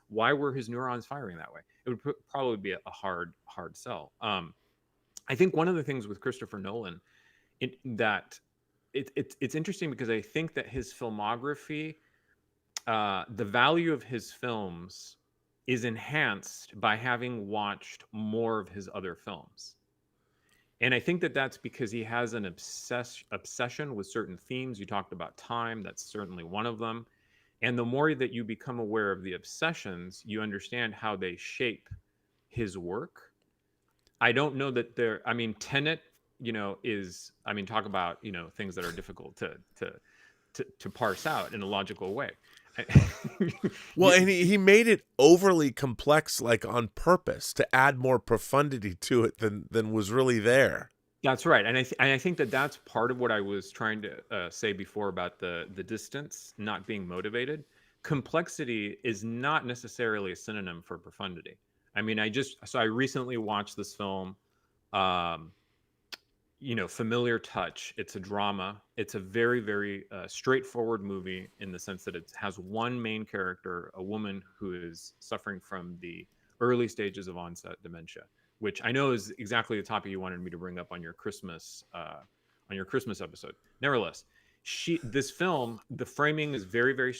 Why were his neurons firing that way? It would probably be a hard sell. I think one of the things with Christopher Nolan, it's interesting because I think that his filmography, the value of his films is enhanced by having watched more of his other films. And I think that that's because he has an obsession with certain themes. You talked about time. That's certainly one of them. And the more that you become aware of the obsessions, you understand how they shape his work. I don't know that Tenet, talk about, things that are difficult to parse out in a logical way. Well, and he made it overly complex, like on purpose, to add more profundity to it than was really there. That's right, and I think that that's part of what I was trying to say before about the distance not being motivated. Complexity is not necessarily a synonym for profundity. I mean, I recently watched this film, Familiar Touch. It's a drama. It's a very, very straightforward movie in the sense that it has one main character, a woman who is suffering from the early stages of onset dementia, which I know is exactly the topic you wanted me to bring up on your Christmas episode. Nevertheless, this film, the framing is very, very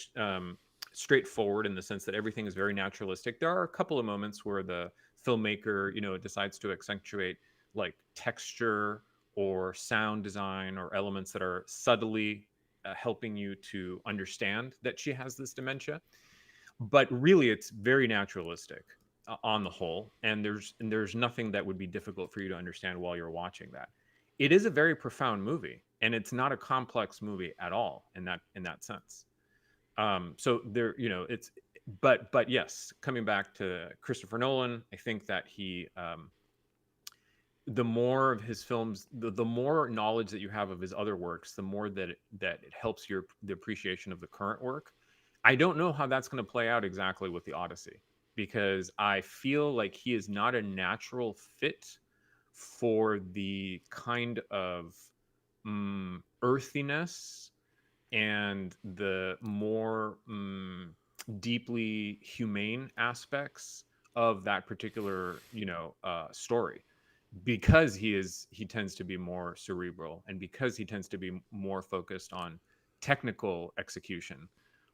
straightforward in the sense that everything is very naturalistic. There are a couple of moments where the filmmaker, decides to accentuate like texture or sound design or elements that are subtly helping you to understand that she has this dementia. But really, it's very naturalistic on the whole, and there's nothing that would be difficult for you to understand while you're watching that. It is a very profound movie, and it's not a complex movie at all in that sense. So there, but yes, coming back to Christopher Nolan, I think that he, the more of his films, the more knowledge that you have of his other works, the more that it helps the appreciation of the current work. I don't know how that's going to play out exactly with the Odyssey, because I feel like he is not a natural fit for the kind of earthiness and the more deeply humane aspects of that particular story, because he tends to be more cerebral, and because he tends to be more focused on technical execution.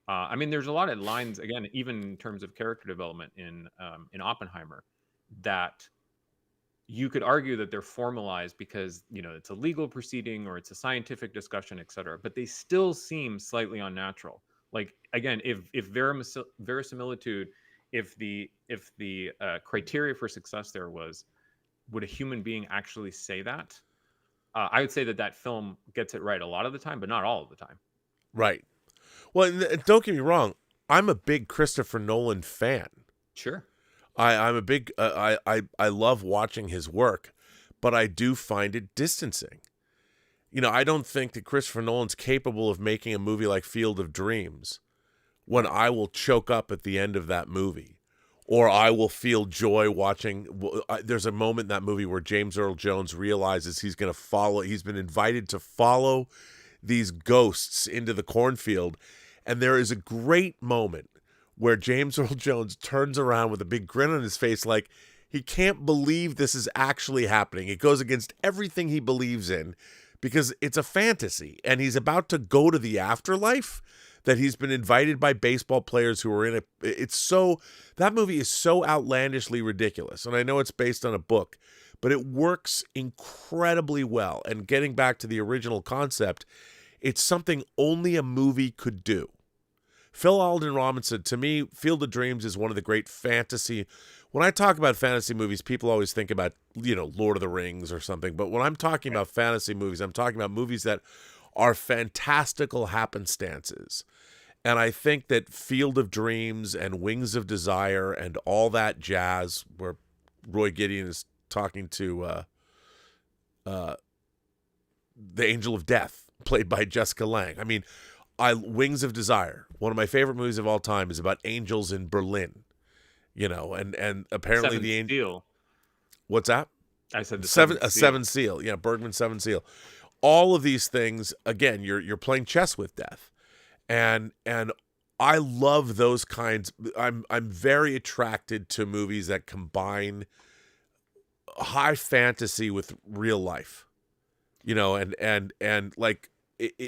There's a lot of lines, again, even in terms of character development in Oppenheimer, that you could argue that they're formalized because it's a legal proceeding or it's a scientific discussion, etc. But they still seem slightly unnatural. Like, again, if verisimilitude, if the criteria for success there was, would a human being actually say that? I would say that film gets it right a lot of the time, but not all of the time. Right. Well, don't get me wrong. I'm a big Christopher Nolan fan. Sure. I'm a big. I love watching his work, but I do find it distancing. I don't think that Christopher Nolan's capable of making a movie like Field of Dreams, when I will choke up at the end of that movie, or I will feel joy watching. There's a moment in that movie where James Earl Jones realizes he's going to follow. He's been invited to follow these ghosts into the cornfield, and there is a great moment where James Earl Jones turns around with a big grin on his face, like he can't believe this is actually happening. It goes against everything he believes in because it's a fantasy, and he's about to go to the afterlife that he's been invited by baseball players who are in it. That movie is so outlandishly ridiculous, and I know it's based on a book, but it works incredibly well. And getting back to the original concept, it's something only a movie could do. Phil Alden Robinson, to me, Field of Dreams is one of the great fantasy. When I talk about fantasy movies, people always think about, Lord of the Rings or something. But when I'm talking about fantasy movies, I'm talking about movies that are fantastical happenstances. And I think that Field of Dreams and Wings of Desire and all that jazz, where Roy Gideon is talking to the Angel of Death, played by Jessica Lange. Wings of Desire, one of my favorite movies of all time, is about angels in Berlin. And apparently Seventh the angel. Seal. What's that? I said the Seven Seal. Yeah, Bergman's Seven Seal. All of these things, again, you're playing chess with death, and I love those kinds. I'm very attracted to movies that combine high fantasy with real life, and like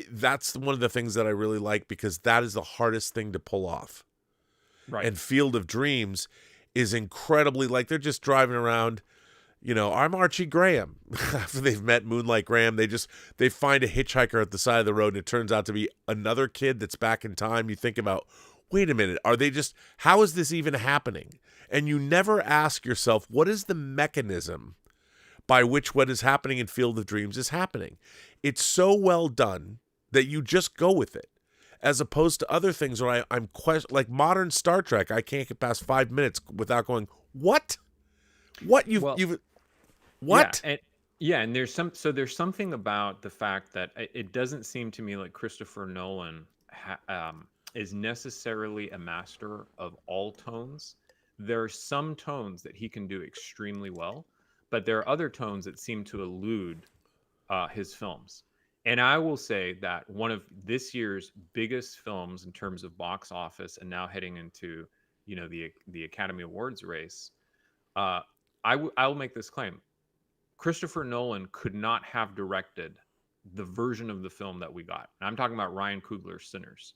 that's one of the things that I really like, because that is the hardest thing to pull off. Right. And Field of Dreams is incredibly, like, they're just driving around. I'm Archie Graham. After they've met Moonlight Graham, they find a hitchhiker at the side of the road, and it turns out to be another kid that's back in time. You think about, wait a minute, how is this even happening? And you never ask yourself, what is the mechanism by which what is happening in Field of Dreams is happening? It's so well done that you just go with it, as opposed to other things where I'm like modern Star Trek. I can't get past 5 minutes without going, what? What what? Yeah, and there's something about the fact that it doesn't seem to me like Christopher Nolan is necessarily a master of all tones. There are some tones that he can do extremely well, but there are other tones that seem to elude his films. And I will say that one of this year's biggest films in terms of box office, and now heading into the Academy Awards race, I will make this claim: Christopher Nolan could not have directed the version of the film that we got. And I'm talking about Ryan Coogler's Sinners.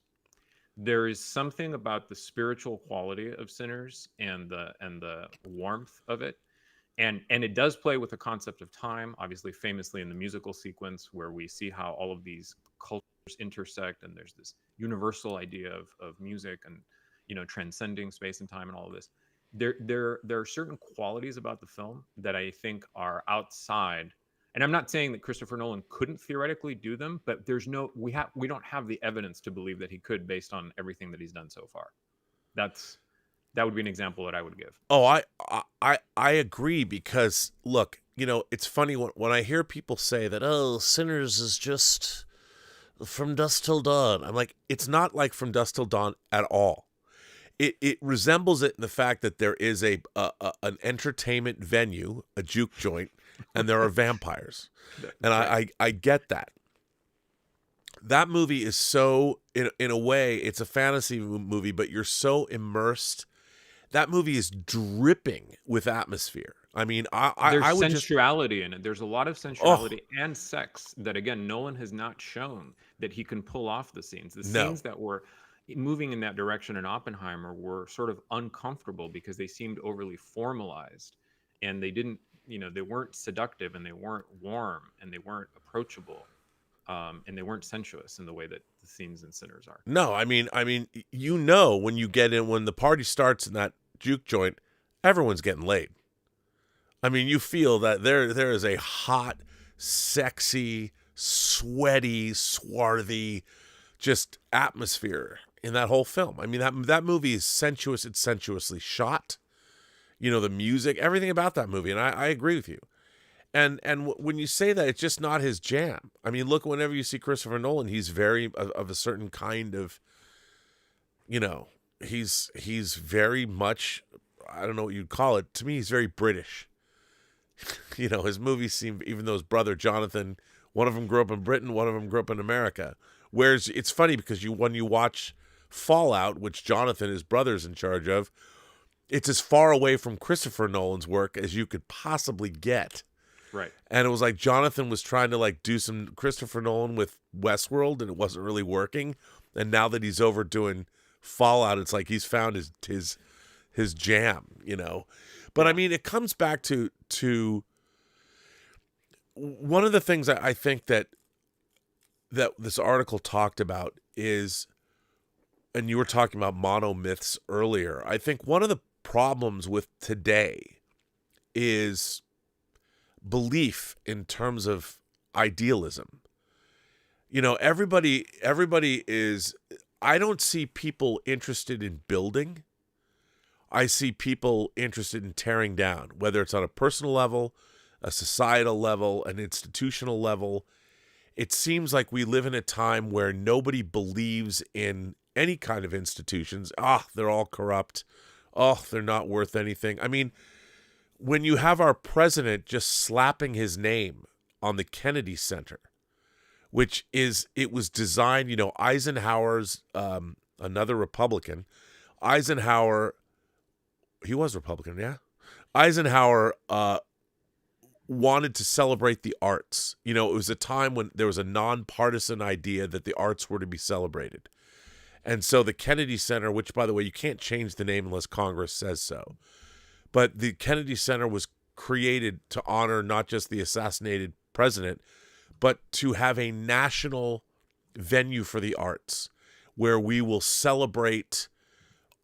There is something about the spiritual quality of Sinners and the warmth of it. And it does play with the concept of time, obviously, famously in the musical sequence, where we see how all of these cultures intersect, and there's this universal idea of music and transcending space and time and all of this. There are certain qualities about the film that I think are outside. And I'm not saying that Christopher Nolan couldn't theoretically do them, but we don't have the evidence to believe that he could, based on everything that he's done so far. That would be an example that I would give. Oh, I agree, because look, it's funny when I hear people say that, oh, Sinners is just From Dusk Till Dawn. I'm like, it's not like From Dusk Till Dawn at all. It resembles it in the fact that there is an entertainment venue, a juke joint, and there are vampires. And I get that. That movie is so, in a way, it's a fantasy movie, but you're so immersed. That movie is dripping with atmosphere. I mean, there's sensuality in it. There's a lot of sensuality and sex that, again, Nolan has not shown that he can pull off the scenes. The scenes that were moving in that direction in Oppenheimer were sort of uncomfortable because they seemed overly formalized, and they didn't, they weren't seductive, and they weren't warm, and they weren't approachable, and they weren't sensuous in the way that the scenes in Sinners are. No, I mean, when you get in, when the party starts in that juke joint, everyone's getting laid. I mean, you feel that there is a hot, sexy, sweaty, swarthy, just atmosphere in that whole film. I mean, that movie is sensuous. It's sensuously shot. The music, everything about that movie, and I agree with you. And when you say that, it's just not his jam. I mean, look, whenever you see Christopher Nolan, he's very of a certain kind of, he's very much, I don't know what you'd call it. To me, he's very British. His movies seem, even though his brother Jonathan, one of them grew up in Britain, one of them grew up in America. Whereas it's funny because when you watch Fallout, which Jonathan, his brother's in charge of, it's as far away from Christopher Nolan's work as you could possibly get. Right. And it was like Jonathan was trying to do some Christopher Nolan with Westworld, and it wasn't really working. And now that he's over doing Fallout, it's like he's found his jam, But I mean, it comes back to one of the things I think that this article talked about is, and you were talking about monomyths earlier, I think one of the problems with today is belief in terms of idealism. Everybody is, I don't see people interested in building. I see people interested in tearing down, whether it's on a personal level, a societal level, an institutional level. it seems like we live in a time where nobody believes in any kind of institutions. They're all corrupt. They're not worth anything. I mean, when you have our president just slapping his name on the Kennedy Center, which it was designed, Eisenhower's, another Republican, Eisenhower, he was Republican, yeah? Eisenhower wanted to celebrate the arts. It was a time when there was a nonpartisan idea that the arts were to be celebrated. And so the Kennedy Center, which, by the way, you can't change the name unless Congress says so, but the Kennedy Center was created to honor not just the assassinated president, but to have a national venue for the arts where we will celebrate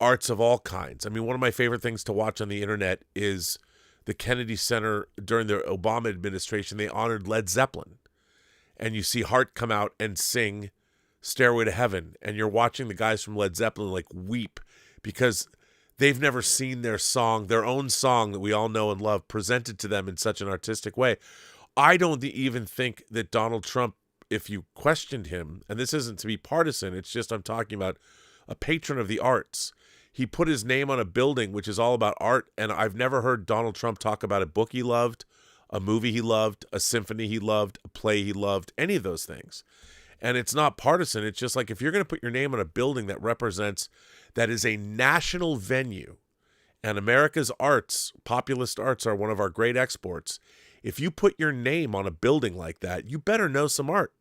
arts of all kinds. I mean, one of my favorite things to watch on the internet is the Kennedy Center during the Obama administration. They honored Led Zeppelin. And you see Hart come out and sing Stairway to Heaven. And you're watching the guys from Led Zeppelin like weep because they've never seen their own song that we all know and love, presented to them in such an artistic way. I don't even think that Donald Trump, if you questioned him, and this isn't to be partisan, it's just I'm talking about a patron of the arts. He put his name on a building which is all about art, and I've never heard Donald Trump talk about a book he loved, a movie he loved, a symphony he loved, a play he loved, any of those things. And it's not partisan. It's just like if you're going to put your name on a building that is a national venue, and America's arts, populist arts, are one of our great exports. If you put your name on a building like that, you better know some art.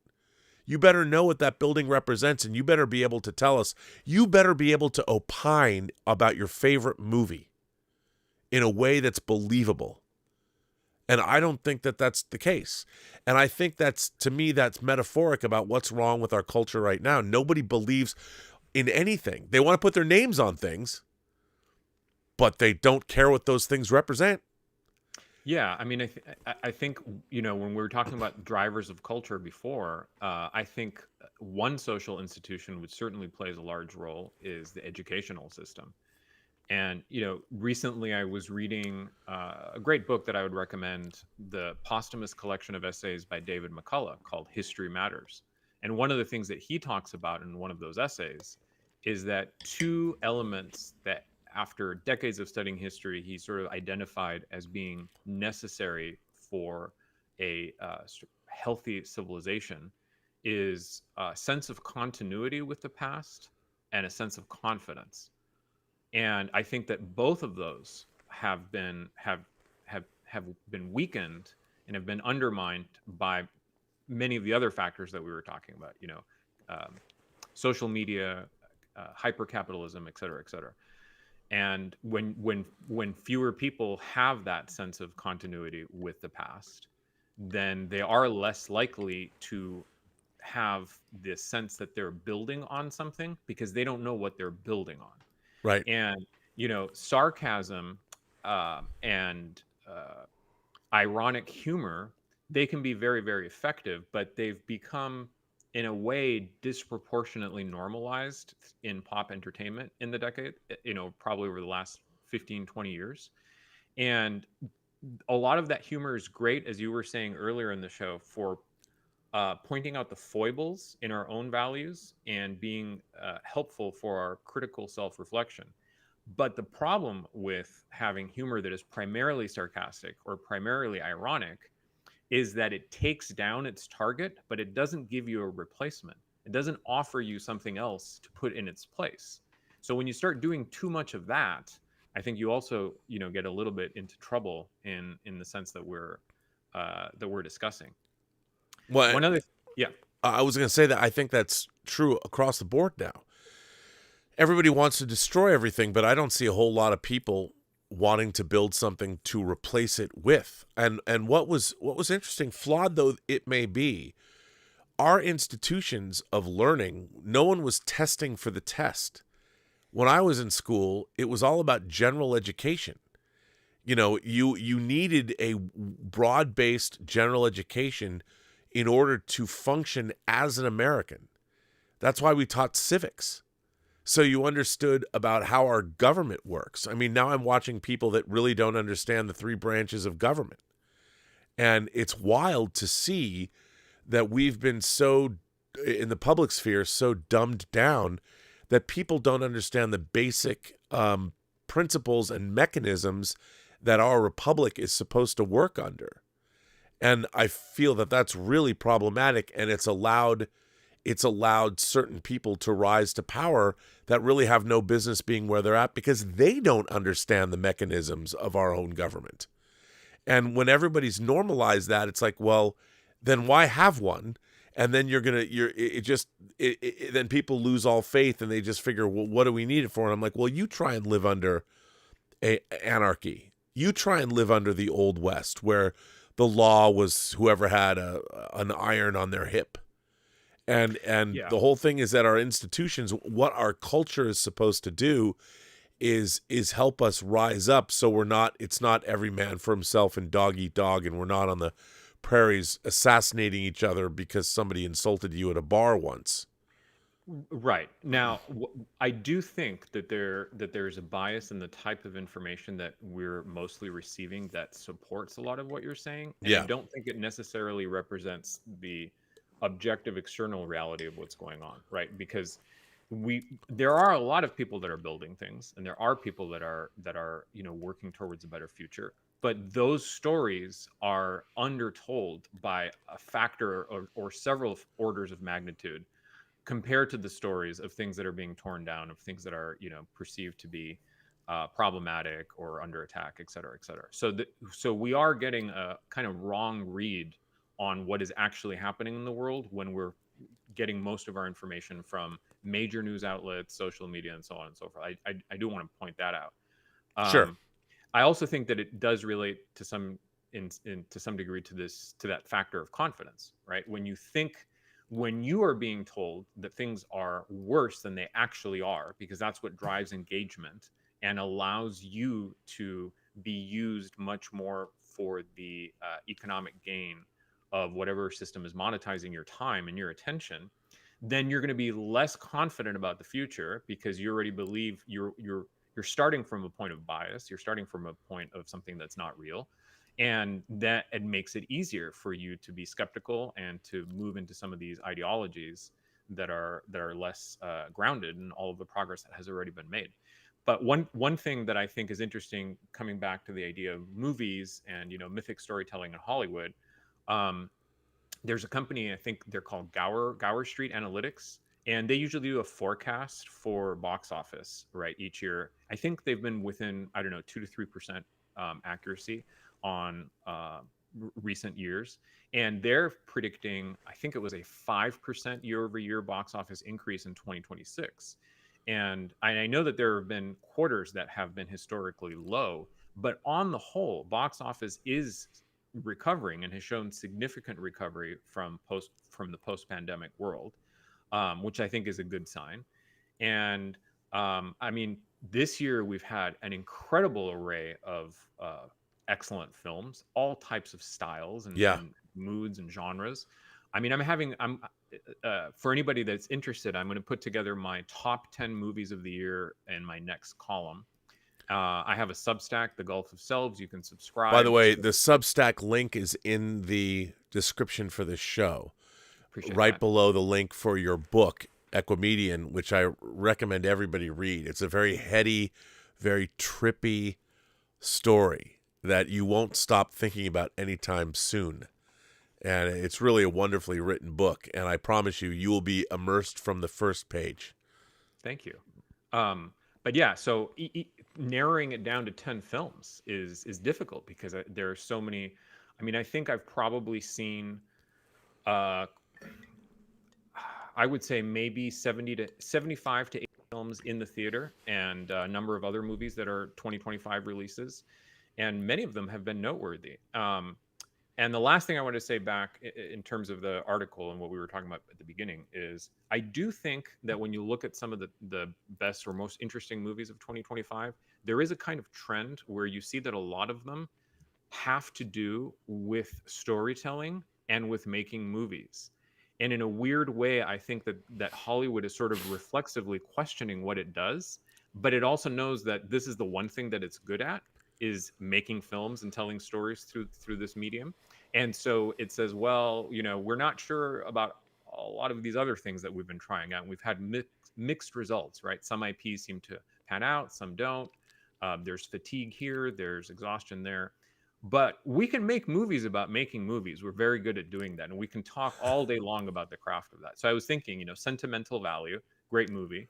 You better know what that building represents, and you better be able to tell us. You better be able to opine about your favorite movie in a way that's believable. And I don't think that that's the case. And I think to me, that's metaphoric about what's wrong with our culture right now. Nobody believes in anything. They want to put their names on things, but they don't care what those things represent. Yeah, I mean, I think, when we were talking about drivers of culture before, I think one social institution which certainly plays a large role is the educational system. And, recently I was reading a great book that I would recommend, the posthumous collection of essays by David McCullough called History Matters. And one of the things that he talks about in one of those essays is that two elements that, after decades of studying history, he sort of identified as being necessary for a healthy civilization is a sense of continuity with the past and a sense of confidence. And I think that both of those have been weakened and have been undermined by many of the other factors that we were talking about, social media, hypercapitalism, et cetera, et cetera. And when fewer people have that sense of continuity with the past, then they are less likely to have this sense that they're building on something because they don't know what they're building on. Right. And, sarcasm and ironic humor, they can be very, very effective, but they've become, in a way, disproportionately normalized in pop entertainment in the decade, probably over the last 15, 20 years. And a lot of that humor is great, as you were saying earlier in the show, for pointing out the foibles in our own values and being helpful for our critical self-reflection. But the problem with having humor that is primarily sarcastic or primarily ironic is that it takes down its target, but it doesn't give you a replacement. It doesn't offer you something else to put in its place. So when you start doing too much of that, I think you also, get a little bit into trouble in the sense that we're discussing. Well, one other, yeah. I was going to say that I think that's true across the board now. Everybody wants to destroy everything, but I don't see a whole lot of people wanting to build something to replace it with. And what was interesting, flawed though it may be, our institutions of learning, no one was testing for the test. When I was in school, it was all about general education. You needed a broad-based general education in order to function as an American. That's why we taught civics. So you understood about how our government works. I mean, now I'm watching people that really don't understand the three branches of government. And it's wild to see that we've been so, in the public sphere, so dumbed down that people don't understand the basic principles and mechanisms that our republic is supposed to work under. And I feel that that's really problematic, and it's allowed certain people to rise to power that really have no business being where they're at because they don't understand the mechanisms of our own government. And when everybody's normalized that, it's like, well, then why have one? And then then people lose all faith and they just figure, well, what do we need it for? And I'm like, well, you try and live under anarchy. You try and live under the Old West, where the law was whoever had an iron on their hip. And the whole thing is that our institutions, what our culture is supposed to do is help us rise up, so it's not every man for himself and dog eat dog, and we're not on the prairies assassinating each other because somebody insulted you at a bar once. Right. Now, I do think that there's a bias in the type of information that we're mostly receiving that supports a lot of what you're saying. And Yeah. I don't think it necessarily represents the objective external reality of what's going on, right? Because there are a lot of people that are building things, and there are people that are working towards a better future. But those stories are undertold by a factor or several orders of magnitude compared to the stories of things that are being torn down, of things that are perceived to be problematic or under attack, et cetera, et cetera. So we are getting a kind of wrong read on what is actually happening in the world when we're getting most of our information from major news outlets, social media, and so on and so forth. I do want to point that out. Sure. I also think that it does relate to some degree to that factor of confidence, right? When you are being told that things are worse than they actually are, because that's what drives engagement and allows you to be used much more for the economic gain of whatever system is monetizing your time and your attention, then you're going to be less confident about the future because you already believe you're starting from a point of bias. You're starting from a point of something that's not real. And that it makes it easier for you to be skeptical and to move into some of these ideologies that are less grounded in all of the progress that has already been made. But one thing that I think is interesting, coming back to the idea of movies and mythic storytelling in Hollywood, there's a company, I think they're called Gower Street Analytics, and they usually do a forecast for box office, right, each year. I think they've been within 2 to 3% accuracy on recent years, and they're predicting, I think it was a 5% year-over-year box office increase in 2026. And I know that there have been quarters that have been historically low, but on the whole, box office is recovering and has shown significant recovery from the post-pandemic world, which I think is a good sign. And I mean, this year we've had an incredible array of excellent films, all types of styles and moods and genres. I mean, for anybody that's interested, I'm going to put together my top 10 movies of the year in my next column. I have a Substack, The Gulf of Selves. You can subscribe. By the way, the Substack link is in the description for this show. Appreciate right that. below the link for your book, Equimedian, which I recommend everybody read. It's a very heady, very trippy story that you won't stop thinking about anytime soon. And it's really a wonderfully written book. And I promise you will be immersed from the first page. Thank you. But yeah, so narrowing it down to 10 films is difficult because there are so many. I mean, I think I've probably seen, I would say maybe 75 to 80 films in the theater, and a number of other movies that are 2025 releases, and many of them have been noteworthy. And the last thing I want to say back in terms of the article and what we were talking about at the beginning is I do think that when you look at some of the best or most interesting movies of 2025, there is a kind of trend where you see that a lot of them have to do with storytelling and with making movies. And in a weird way, I think that Hollywood is sort of reflexively questioning what it does, but it also knows that this is the one thing that it's good at, is making films and telling stories through this medium. And so it says, well, we're not sure about a lot of these other things that we've been trying out. And we've had mixed results, right? Some IPs seem to pan out, some don't. There's fatigue here, there's exhaustion there. But we can make movies about making movies. We're very good at doing that. And we can talk all day long about the craft of that. So I was thinking, Sentimental Value, great movie,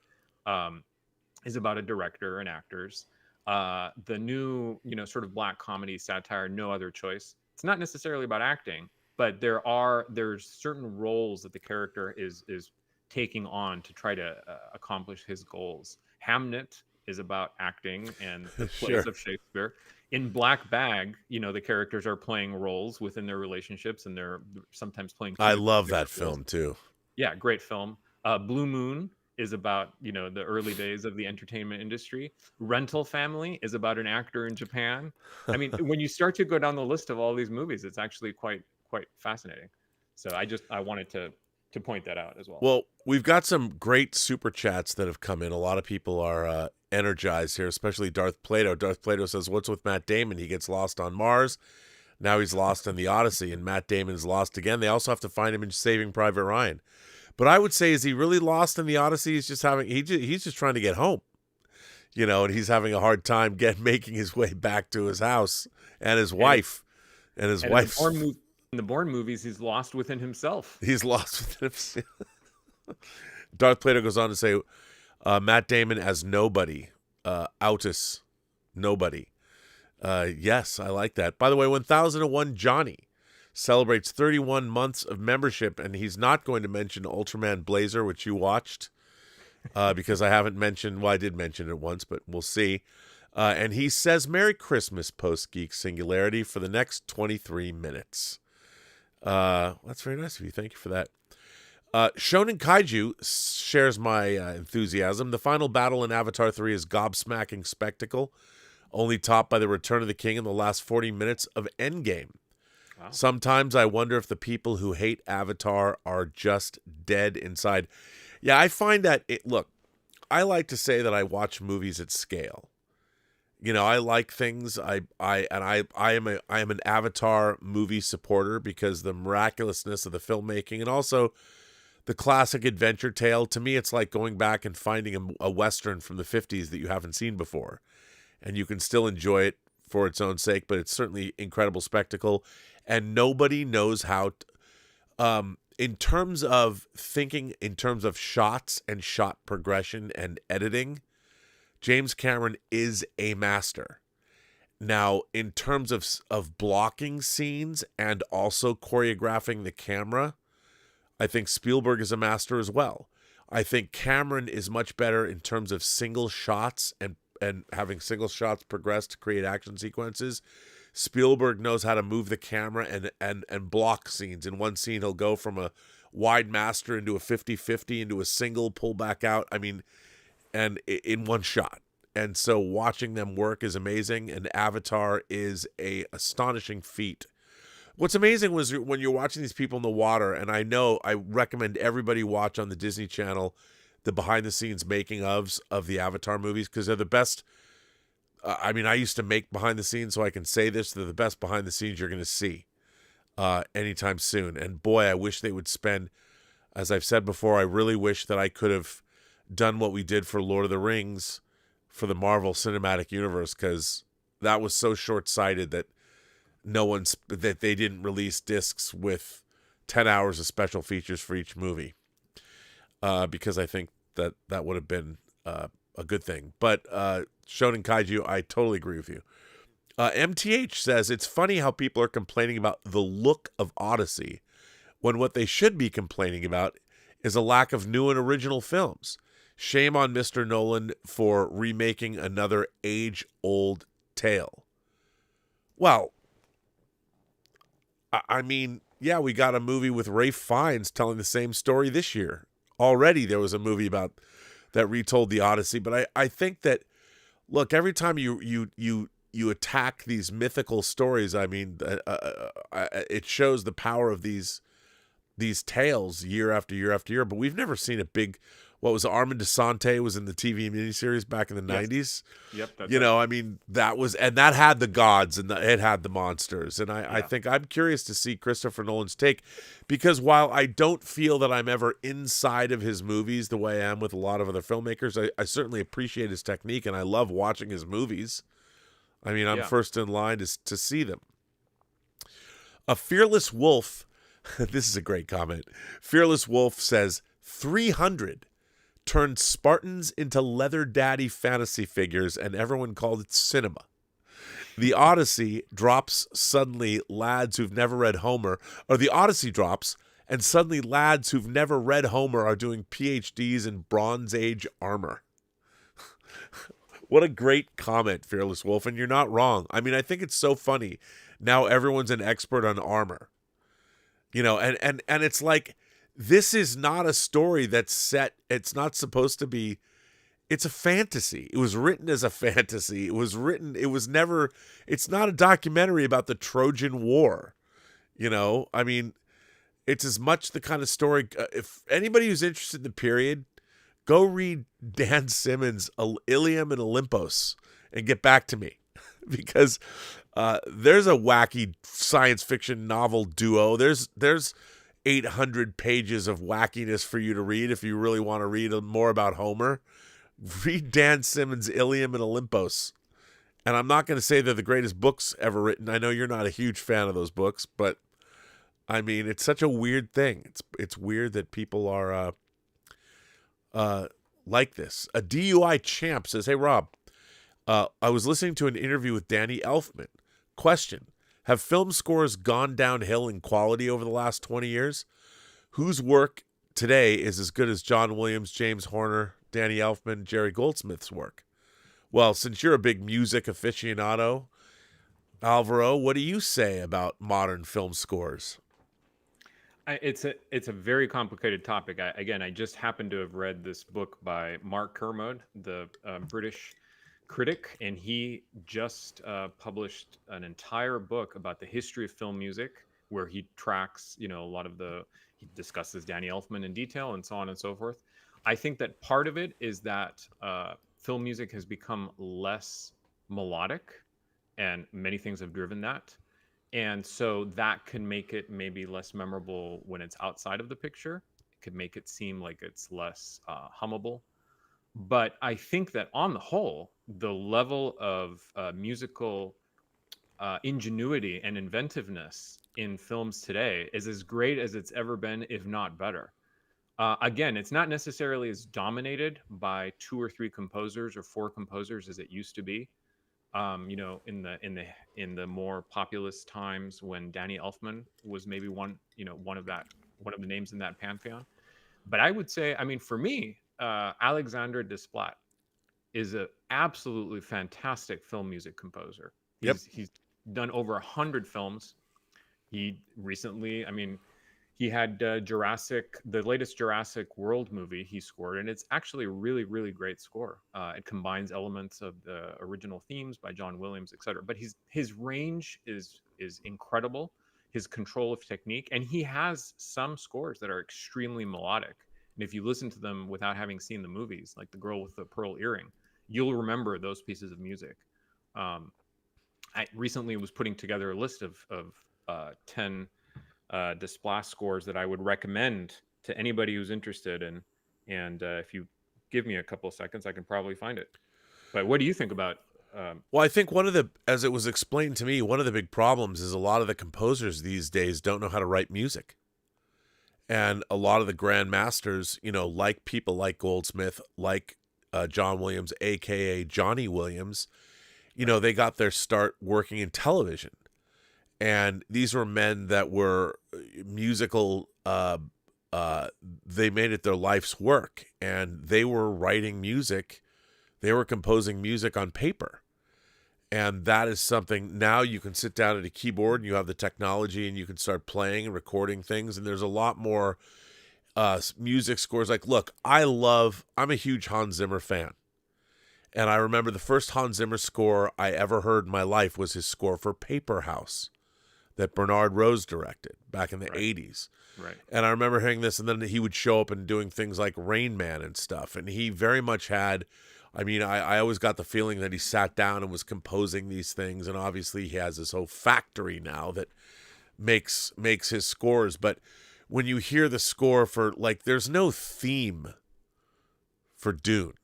is about a director and actors. The new, sort of black comedy satire, No Other Choice. It's not necessarily about acting, but there's certain roles that the character is taking on to try to accomplish his goals. Hamnet is about acting and the plays of Shakespeare. In Black Bag, the characters are playing roles within their relationships, and they're sometimes playing. I love that film too. Yeah, great film. Blue Moon is about the early days of the entertainment industry. Rental Family is about an actor in Japan. I mean, when you start to go down the list of all these movies, it's actually quite fascinating. So I wanted to point that out as well. Well, we've got some great super chats that have come in. A lot of people are energized here, especially Darth Plato. Darth Plato says, "What's with Matt Damon? He gets lost on Mars. Now he's lost in the Odyssey, and Matt Damon is lost again. They also have to find him in Saving Private Ryan." But I would say, is he really lost in the Odyssey? He's just he's just trying to get home, and he's having a hard time making his way back to his house and his wife. And his wife. In the Bourne movies, he's lost within himself. He's lost within himself. Darth Plato goes on to say, Matt Damon as nobody, Autis, nobody. Yes, I like that. By the way, 1001 Johnny celebrates 31 months of membership, and he's not going to mention Ultraman Blazer, which you watched, because I haven't mentioned, well, I did mention it once, but we'll see. And he says, Merry Christmas, Post-Geek Singularity, for the next 23 minutes. That's very nice of you. Thank you for that. Shonen Kaiju shares my enthusiasm. The final battle in Avatar 3 is gobsmacking spectacle, only topped by the Return of the King in the last 40 minutes of Endgame. Wow. Sometimes I wonder if the people who hate Avatar are just dead inside. Yeah, I find that look, I like to say that I watch movies at scale. I like things. I am an Avatar movie supporter because the miraculousness of the filmmaking and also the classic adventure tale. To me, it's like going back and finding a Western from the 50s that you haven't seen before. And you can still enjoy it for its own sake, but it's certainly incredible spectacle. And nobody knows how in terms of thinking, in terms of shots and shot progression and editing, James Cameron is a master. Now, in terms of blocking scenes and also choreographing the camera, I think Spielberg is a master as well. I think Cameron is much better in terms of single shots and having single shots progress to create action sequences. Spielberg knows how to move the camera and block scenes. In one scene, he'll go from a wide master into a 50-50 into a single, pull back out. I mean, and in one shot. And so watching them work is amazing, and Avatar is a astonishing feat. What's amazing was when you're watching these people in the water, and I recommend everybody watch on the Disney Channel the behind-the-scenes making-ofs of the Avatar movies, because they're the best. I mean, I used to make behind-the-scenes, so I can say this. They're the best behind-the-scenes you're going to see anytime soon. And boy, I wish they would spend, as I've said before, I really wish that I could have done what we did for Lord of the Rings for the Marvel Cinematic Universe, because that was so short-sighted that that they didn't release discs with 10 hours of special features for each movie, because I think that would have been a good thing. But Shonen Kaiju, I totally agree with you. MTH says, it's funny how people are complaining about the look of Odyssey when what they should be complaining about is a lack of new and original films. Shame on Mr. Nolan for remaking another age-old tale. Well, I mean, yeah, we got a movie with Ralph Fiennes telling the same story this year. Already there was a movie about that retold the Odyssey, but I think that, look, every time you attack these mythical stories, I mean, it shows the power of these these tales year after year after year, but we've never seen a big. What was Armand Desante was in the TV miniseries back in the 90s. Yep. That's You right. know, I mean, that had the gods and it had the monsters. And I think I'm curious to see Christopher Nolan's take, because while I don't feel that I'm ever inside of his movies the way I am with a lot of other filmmakers, I certainly appreciate his technique and I love watching his movies. I mean, I'm first in line to see them. A Fearless Wolf, this is a great comment. Fearless Wolf says, 300 turned Spartans into leather daddy fantasy figures, and everyone called it cinema. The Odyssey drops suddenly lads who've never read Homer, or the Odyssey drops, and suddenly lads who've never read Homer are doing PhDs in Bronze Age armor. What a great comment, Fearless Wolf, and you're not wrong. I mean, I think it's so funny. Now everyone's an expert on armor. You know, and it's like, this is not a story that's set. It's not supposed to be. It's a fantasy. It was written as a fantasy. It's not a documentary about the Trojan War. You know, I mean, it's as much the kind of story. If anybody who's interested in the period, go read Dan Simmons' Ilium and Olympos and get back to me. Because there's a wacky science fiction novel duo. There's 800 pages of wackiness for you to read if you really want to read more about Homer. Read Dan Simmons' Ilium and Olympos. And I'm not going to say they're the greatest books ever written. I know you're not a huge fan of those books, but I mean, it's such a weird thing. It's weird that people are like this. A DUI champ says, "Hey, Rob, I was listening to an interview with Danny Elfman. Question. Have film scores gone downhill in quality over the last 20 years? Whose work today is as good as John Williams, James Horner, Danny Elfman, Jerry Goldsmith's work?" Well, since you're a big music aficionado, Alvaro, what do you say about modern film scores? It's a very complicated topic. I just happened to have read this book by Mark Kermode, the British critic, and he just published an entire book about the history of film music, where he tracks, a lot of he discusses Danny Elfman in detail and so on and so forth. I think that part of it is that film music has become less melodic, and many things have driven that. And so that can make it maybe less memorable when it's outside of the picture. It could make it seem like it's less hummable. But I think that on the whole, the level of musical ingenuity and inventiveness in films today is as great as it's ever been, if not better. Again, it's not necessarily as dominated by 2 or 3 composers or 4 composers as it used to be. In the more populous times when Danny Elfman was maybe one of the names in that pantheon. But I would say, I mean, for me, Alexandre Desplat is an absolutely fantastic film music composer. He's done over 100 films. He recently, he had the latest Jurassic World movie he scored, and it's actually a really, really great score. It combines elements of the original themes by John Williams, etc. But his range is incredible, his control of technique, and he has some scores that are extremely melodic. And if you listen to them without having seen the movies, like The Girl with the Pearl Earring, you'll remember those pieces of music. I recently was putting together a list of 10 Desplat scores that I would recommend to anybody who's interested. And if you give me a couple of seconds, I can probably find it. But what do you think about? Well, I think as it was explained to me, one of the big problems is a lot of the composers these days don't know how to write music. And a lot of the grandmasters, like people like Goldsmith, like John Williams, a.k.a. Johnny Williams, they got their start working in television. And these were men that were musical. They made it their life's work, and they were writing music. They were composing music on paper. And that is something now you can sit down at a keyboard and you have the technology and you can start playing and recording things. And there's a lot more music scores. Like, look, I'm a huge Hans Zimmer fan. And I remember the first Hans Zimmer score I ever heard in my life was his score for Paper House. that Bernard Rose directed back in the Right. 80s. Right. And I remember hearing this, and then he would show up and doing things like Rain Man and stuff. And he very much had, I mean, I always got the feeling that he sat down and was composing these things. And obviously he has this whole factory now that makes his scores. But when you hear the score for, like, there's no theme for Dune.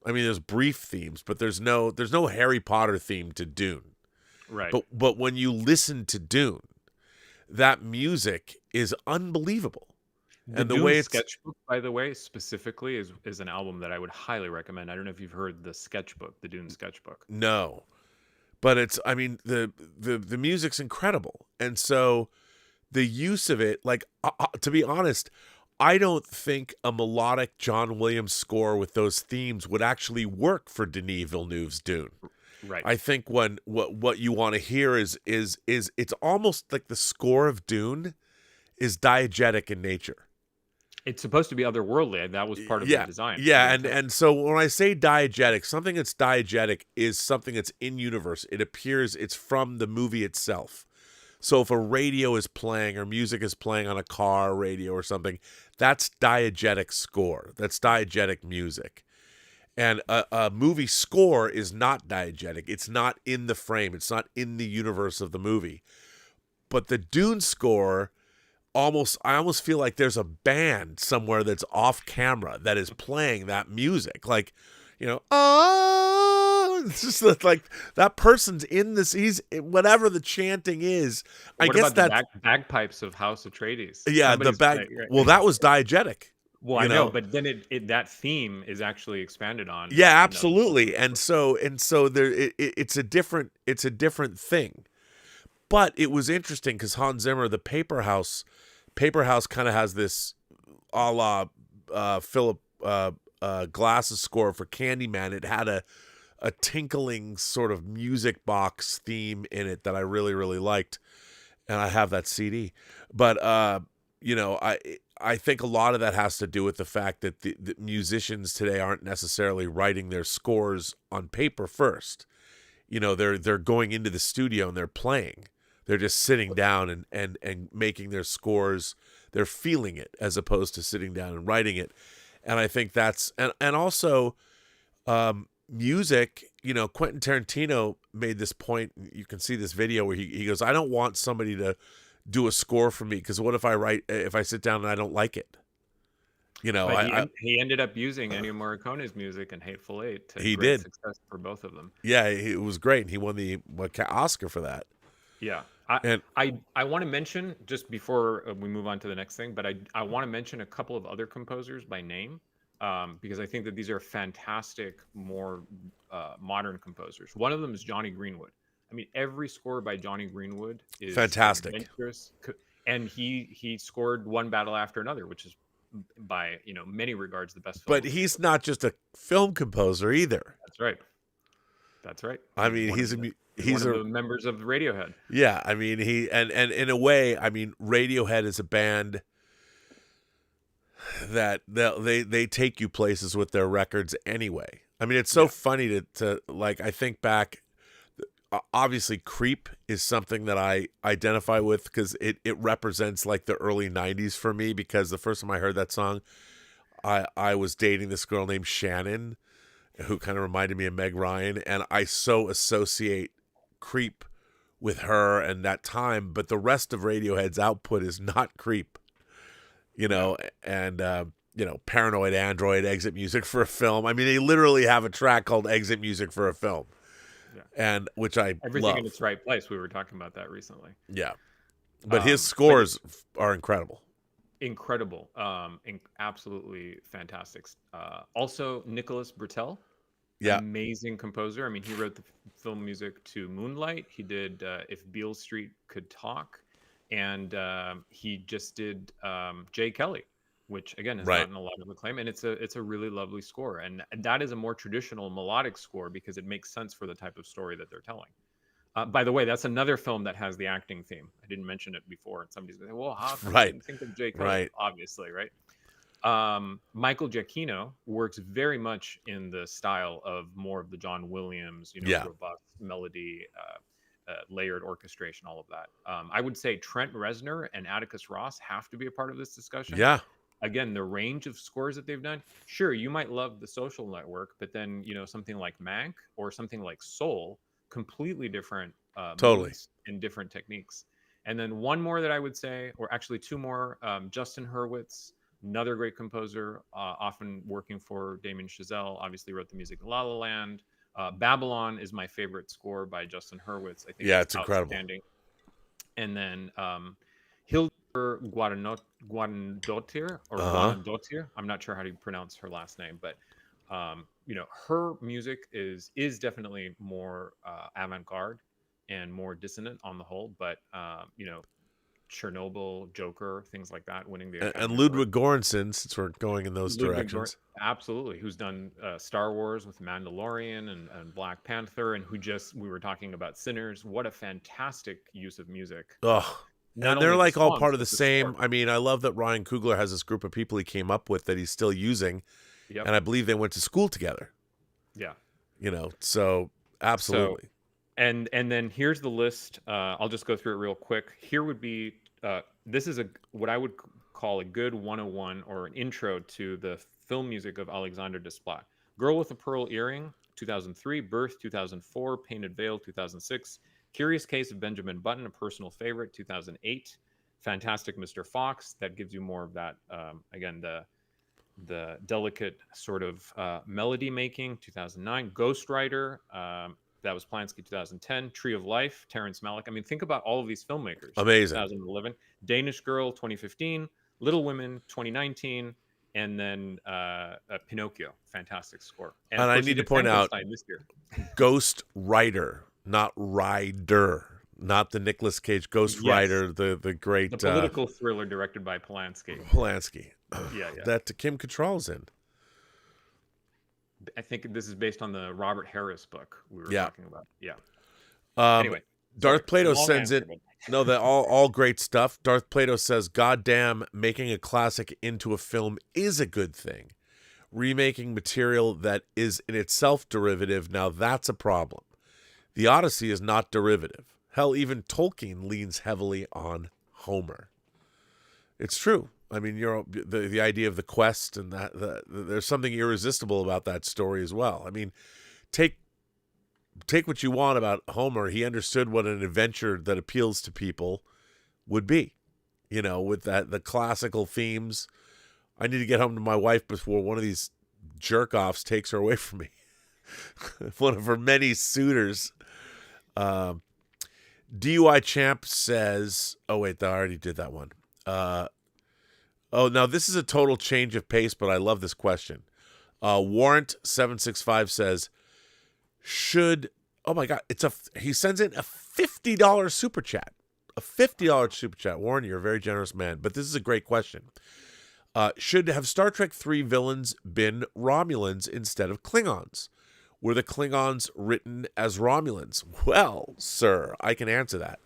I mean, there's brief themes, but there's no Harry Potter theme to Dune. Right. But when you listen to Dune, that music is unbelievable. The Dune sketchbook, by the way, specifically is an album that I would highly recommend. I don't know if you've heard the sketchbook, the Dune sketchbook. No, but it's, I mean, the music's incredible. And so the use of it, like, to be honest, I don't think a melodic John Williams score with those themes would actually work for Denis Villeneuve's Dune. Right. I think what you want to hear is it's almost like the score of Dune is diegetic in nature. It's supposed to be otherworldly. That was part of the design. Yeah, and so when I say diegetic, something that's diegetic is something that's in universe. It appears, it's from the movie itself. So if a radio is playing or music is playing on a car radio or something, that's diegetic score. That's diegetic music. And a movie score is not diegetic. It's not in the frame. It's not in the universe of the movie. But the Dune score, I almost feel like there's a band somewhere that's off camera that is playing that music. Like, you know, it's just like that person's in this. He's whatever the chanting is. I guess about that the bagpipes of House Atreides. Yeah, Somebody's right. right. Well, that was diegetic. Well, I know, but then that theme is actually expanded on. Yeah, absolutely. And so there, it's a different thing. But it was interesting because Hans Zimmer, the Paper House kind of has this a la Philip Glass's score for Candyman. It had a tinkling sort of music box theme in it that I really, really liked. And I have that CD. But, you know, I think a lot of that has to do with the fact that the musicians today aren't necessarily writing their scores on paper first. You know, they're going into the studio and they're playing. They're just sitting down and making their scores. They're feeling it as opposed to sitting down and writing it. And I think that's and also music, you know, Quentin Tarantino made this point. You can see this video where he goes, I don't want somebody to do a score for me because what if I sit down and I don't like it? You know, he ended up using Ennio Morricone's music in Hateful Eight to he great did success for both of them. Yeah, it was great. And he won the Oscar for that. Yeah. I want to mention, just before we move on to the next thing, but I want to mention a couple of other composers by name because I think that these are fantastic, more modern composers. One of them is Johnny Greenwood. I mean, every score by Johnny Greenwood is fantastic, adventurous, and he scored one battle after another, which is by many regards the best film. But he's not just a film composer either. That's right. I mean, he's one of the members of Radiohead. Yeah, I mean, and in a way, I mean, Radiohead is a band that they take you places with their records anyway. I mean, it's so funny to like, I think back, obviously Creep is something that I identify with because it represents like the early 90s for me, because the first time I heard that song, I was dating this girl named Shannon who kind of reminded me of Meg Ryan, and I so associate Creep with her and that time, but the rest of Radiohead's output is not Creep, you know, and Paranoid Android, Exit Music for a Film. I mean, they literally have a track called Exit Music for a Film. Yeah. And which I everything love. In its right place. We were talking about that recently. Yeah, but his scores are incredible. Incredible, absolutely fantastic. Also, Nicholas Britell, amazing composer. I mean, he wrote the film music to Moonlight. He did If Beale Street Could Talk, and he just did Jay Kelly, which again has gotten a lot of acclaim, and it's a really lovely score. And that is a more traditional melodic score because it makes sense for the type of story that they're telling. By the way, that's another film that has the acting theme. I didn't mention it before, and somebody's going to say, well, how come I didn't think of Jay Kelly? Right. Obviously, right? Michael Giacchino works very much in the style of more of the John Williams, robust melody. layered orchestration, all of that. I would say Trent Reznor and Atticus Ross have to be a part of this discussion. Yeah. Again, the range of scores that they've done. Sure, you might love The Social Network, but then something like Mank or something like Soul, completely different Totally. moods and different techniques. And then one more that I would say, or actually two more, Justin Hurwitz, another great composer, often working for Damien Chazelle, obviously wrote the music of La La Land. Babylon is my favorite score by Justin Hurwitz. I think it's incredible. And then Hildur Guðnadóttir or Guðnadóttir. I'm not sure how to pronounce her last name, but her music is definitely more avant-garde and more dissonant on the whole. But Chernobyl, Joker, things like that, winning the and Ludwig Göransson, since we're going in those directions. Absolutely, who's done Star Wars with Mandalorian and Black Panther, and we were talking about Sinners. What a fantastic use of music. Oh, and they're like all part of the same. I mean, I love that Ryan Coogler has this group of people he came up with that he's still using, and I believe they went to school together. Yeah, so absolutely. And then here's the list. I'll just go through it real quick. Here would be this is what I would call a good 101 or an intro to the film music of Alexander Desplat. Girl with a Pearl Earring, 2003. Birth, 2004. Painted Veil, 2006. Curious Case of Benjamin Button, a personal favorite, 2008. Fantastic Mr. Fox, that gives you more of that, again, the delicate sort of melody making, 2009. Ghost Rider, that was Polanski, 2010. Tree of Life, Terrence Malick. I mean, think about all of these filmmakers. Amazing. 2011. Danish Girl, 2015. Little Women, 2019. And then Pinocchio, fantastic score. And I need to point out, this year. Ghost Rider, not Rider. Not the Nicolas Cage Ghost Rider, the great... The political thriller directed by Polanski. Yeah. That Kim Cattrall's in. I think this is based on the Robert Harris book we were talking about. Yeah. Anyway, Darth Plato sends in. No, that all great stuff. Darth Plato says, "God damn, making a classic into a film is a good thing. Remaking material that is in itself derivative, now that's a problem. The Odyssey is not derivative. Hell, even Tolkien leans heavily on Homer." It's true. I mean, the idea of the quest and that there's something irresistible about that story as well. I mean, take what you want about Homer. He understood what an adventure that appeals to people would be, with the classical themes. I need to get home to my wife before one of these jerk-offs takes her away from me. One of her many suitors. DUI Champ says, oh wait, I already did that one. Now this is a total change of pace, but I love this question. Warrant 765 says, he sends in a $50 super chat. A $50 super chat. Warren, you're a very generous man, but this is a great question. Should have Star Trek 3 villains been Romulans instead of Klingons? Were the Klingons written as Romulans? Well, sir, I can answer that.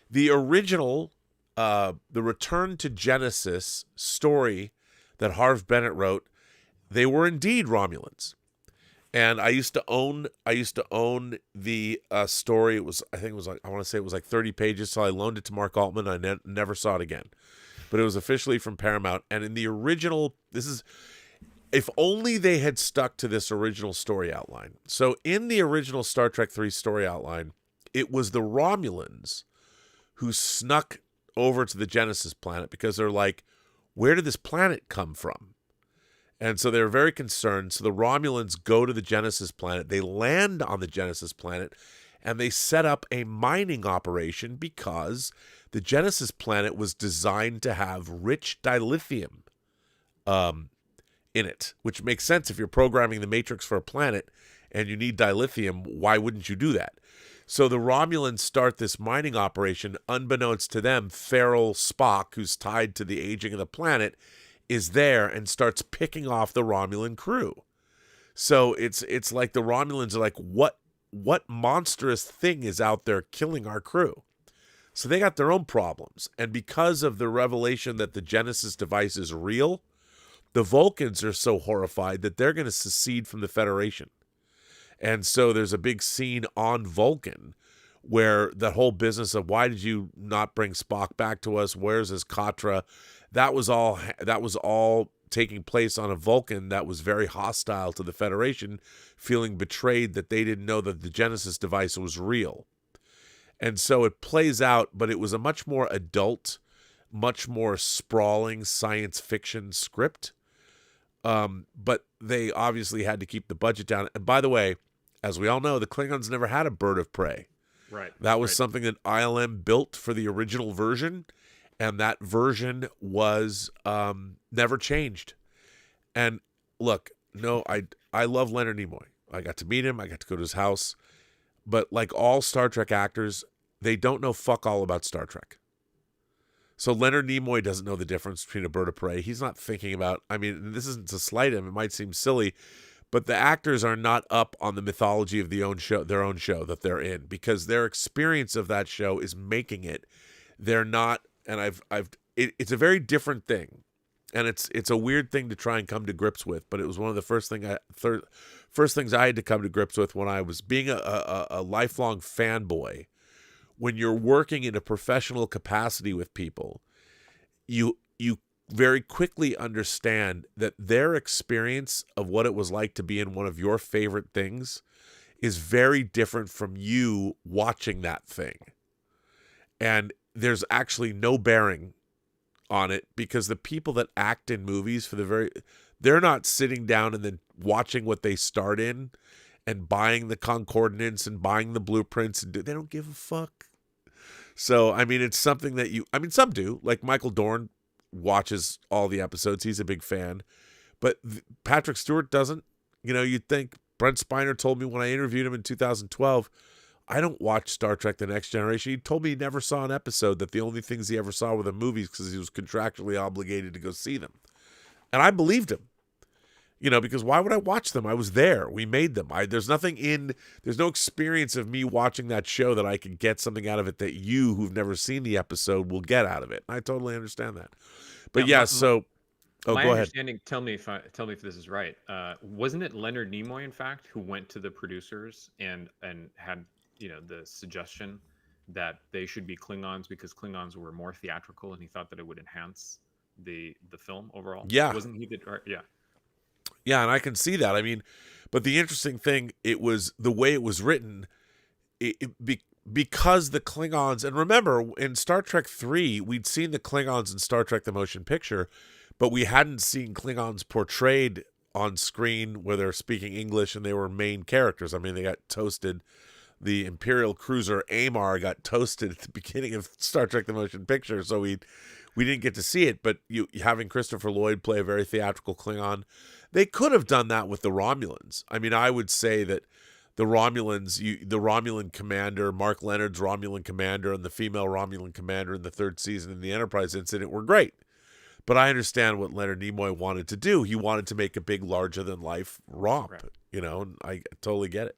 The original, the Return to Genesis story that Harv Bennett wrote, they were indeed Romulans. And I used to own the story. I want to say it was like 30 pages. So I loaned it to Mark Altman. I never saw it again, but it was officially from Paramount. And in the original, if only they had stuck to this original story outline. So in the original Star Trek 3 story outline, it was the Romulans who snuck over to the Genesis planet because they're like, where did this planet come from? And so they're very concerned. So the Romulans go to the Genesis planet. They land on the Genesis planet, and they set up a mining operation because the Genesis planet was designed to have rich dilithium in it, which makes sense if you're programming the Matrix for a planet and you need dilithium. Why wouldn't you do that? So the Romulans start this mining operation. Unbeknownst to them, Feral Spock, who's tied to the aging of the planet, is there and starts picking off the Romulan crew. So it's like the Romulans are like, what monstrous thing is out there killing our crew? So they got their own problems. And because of the revelation that the Genesis device is real, the Vulcans are so horrified that they're going to secede from the Federation. And so there's a big scene on Vulcan where that whole business of why did you not bring Spock back to us? Where's his Katra? That was all taking place on a Vulcan that was very hostile to the Federation, feeling betrayed that they didn't know that the Genesis device was real. And so it plays out, but it was a much more adult, much more sprawling science fiction script. But they obviously had to keep the budget down. And by the way, as we all know, the Klingons never had a bird of prey. Right. That was something that ILM built for the original version, and that version was never changed. And look, no, I love Leonard Nimoy. I got to meet him. I got to go to his house. But like all Star Trek actors, they don't know fuck all about Star Trek. So Leonard Nimoy doesn't know the difference between a bird of prey. He's not thinking about, I mean, this isn't to slight him. It might seem silly, but the actors are not up on the mythology of their own show that they're in, because their experience of that show is making it. They're not, and it's a very different thing. And it's a weird thing to try and come to grips with, but it was one of the first things I had to come to grips with when I was being a lifelong fanboy. When you're working in a professional capacity with people, you very quickly understand that their experience of what it was like to be in one of your favorite things is very different from you watching that thing. And there's actually no bearing on it, because the people that act in movies they're not sitting down and then watching what they start in and buying the concordance and buying the blueprints, and they don't give a fuck. So, I mean, it's something that some do, like Michael Dorn watches all the episodes. He's a big fan, but Patrick Stewart doesn't. You'd think. Brent Spiner told me when I interviewed him in 2012, I don't watch Star Trek The Next Generation. He told me he never saw an episode, that the only things he ever saw were the movies because he was contractually obligated to go see them. And I believed him, because why would I watch them? I was there. We made them. There's no experience of me watching that show that I can get something out of it that you who've never seen the episode will get out of it. I totally understand that. But now, so... Oh, my go ahead. understanding, tell me if this is right. Wasn't it Leonard Nimoy, in fact, who went to the producers and had the suggestion that they should be Klingons because Klingons were more theatrical, and he thought that it would enhance the film overall? Yeah. Wasn't he yeah. Yeah, and I can see that. I mean, but the interesting thing, it was the way it was written, because the Klingons, and remember, in Star Trek 3, we'd seen the Klingons in Star Trek The Motion Picture, but we hadn't seen Klingons portrayed on screen where they're speaking English and they were main characters. I mean, they got toasted. The Imperial cruiser Amar got toasted at the beginning of Star Trek The Motion Picture, so we didn't get to see it. But having Christopher Lloyd play a very theatrical Klingon, they could have done that with the Romulans. I mean, I would say that the Romulans, the Romulan commander, Mark Leonard's Romulan commander, and the female Romulan commander in the third season in the Enterprise incident were great. But I understand what Leonard Nimoy wanted to do. He wanted to make a big, larger-than-life romp, right. And I totally get it.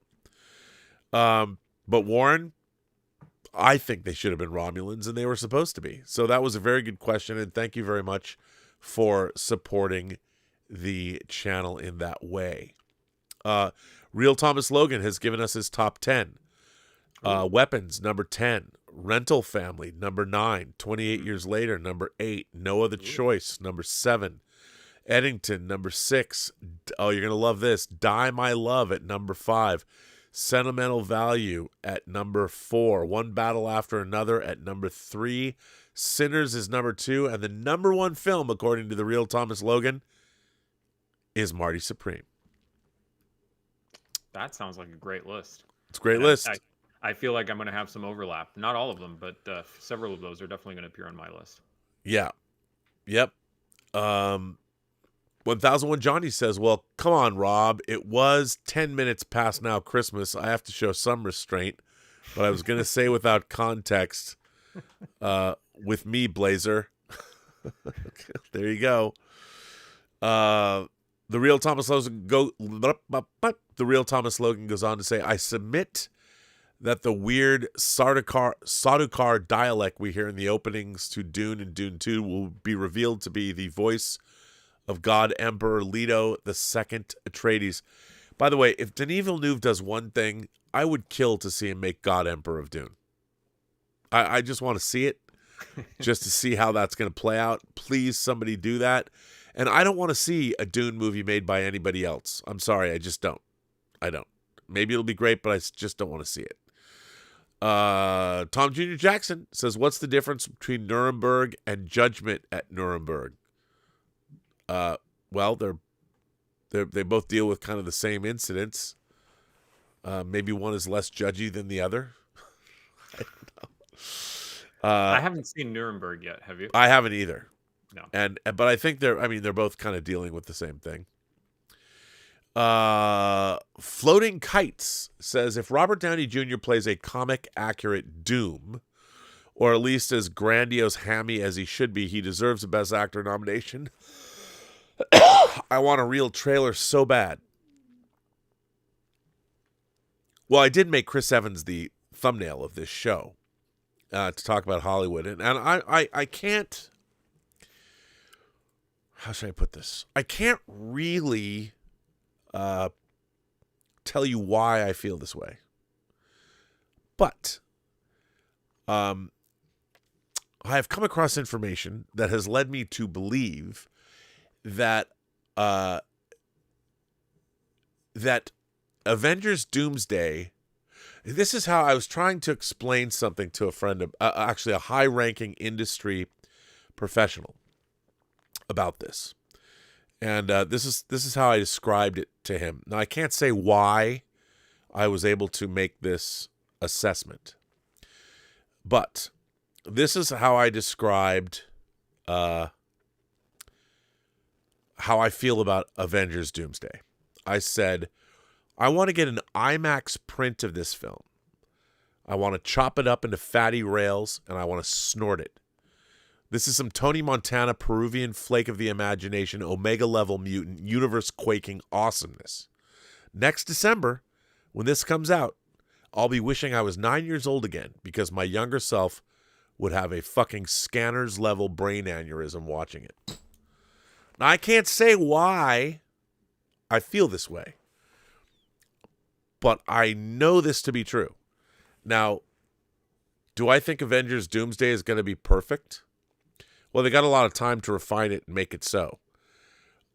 But Warren, I think they should have been Romulans, and they were supposed to be. So that was a very good question, and thank you very much for supporting the channel in that way. Real Thomas Logan has given us his top 10. Weapons, number 10. Rental Family, number 9. 28 Years Later, number 8. No Other Choice, number 7. Eddington, number 6. Oh, you're going to love this. Die My Love at number 5. Sentimental Value at number 4. One Battle After Another at number 3. Sinners is number 2. And the number 1 film, according to the Real Thomas Logan, is Marty Supreme. That sounds like a great list. It's a great list. I feel like I'm going to have some overlap. Not all of them, but several of those are definitely going to appear on my list. Yeah. Yep. 1001 Johnny says, well, come on, Rob. It was 10 minutes past now Christmas. I have to show some restraint. But I was going to say without context, with me, Blazer. There you go. The Real Thomas Logan goes on to say, I submit that the weird Sardaukar dialect we hear in the openings to Dune and Dune 2 will be revealed to be the voice of God Emperor Leto II Atreides. By the way, if Denis Villeneuve does one thing, I would kill to see him make God Emperor of Dune. I just want to see it just to see how that's going to play out. Please, somebody do that. And I don't want to see a Dune movie made by anybody else. I'm sorry, I just don't. I don't. Maybe it'll be great, but I just don't want to see it. Tom Jr. Jackson says, what's the difference between Nuremberg and Judgment at Nuremberg? Well, they both deal with kind of the same incidents. Maybe one is less judgy than the other. I don't know. I haven't seen Nuremberg yet. Have you? I haven't either. No. But I think they're both kind of dealing with the same thing. Floating Kites says, if Robert Downey Jr. plays a comic accurate Doom, or at least as grandiose hammy as he should be, he deserves a Best Actor nomination. I want a real trailer so bad. Well, I did make Chris Evans the thumbnail of this show to talk about Hollywood. And I can't... How should I put this? I can't really tell you why I feel this way. But I have come across information that has led me to believe that that Avengers Doomsday, this is how I was trying to explain something to a friend, actually a high-ranking industry professional about this. And this is how I described it to him. Now, I can't say why I was able to make this assessment, but this is how I described how I feel about Avengers Doomsday. I said, I want to get an IMAX print of this film. I want to chop it up into fatty rails, and I want to snort it. This is some Tony Montana Peruvian flake of the imagination, Omega-level mutant, universe-quaking awesomeness. Next December, when this comes out, I'll be wishing I was 9 years old again, because my younger self would have a fucking Scanners-level brain aneurysm watching it. Now, I can't say why I feel this way, but I know this to be true. Now, do I think Avengers Doomsday is going to be perfect? Well, they got a lot of time to refine it and make it so.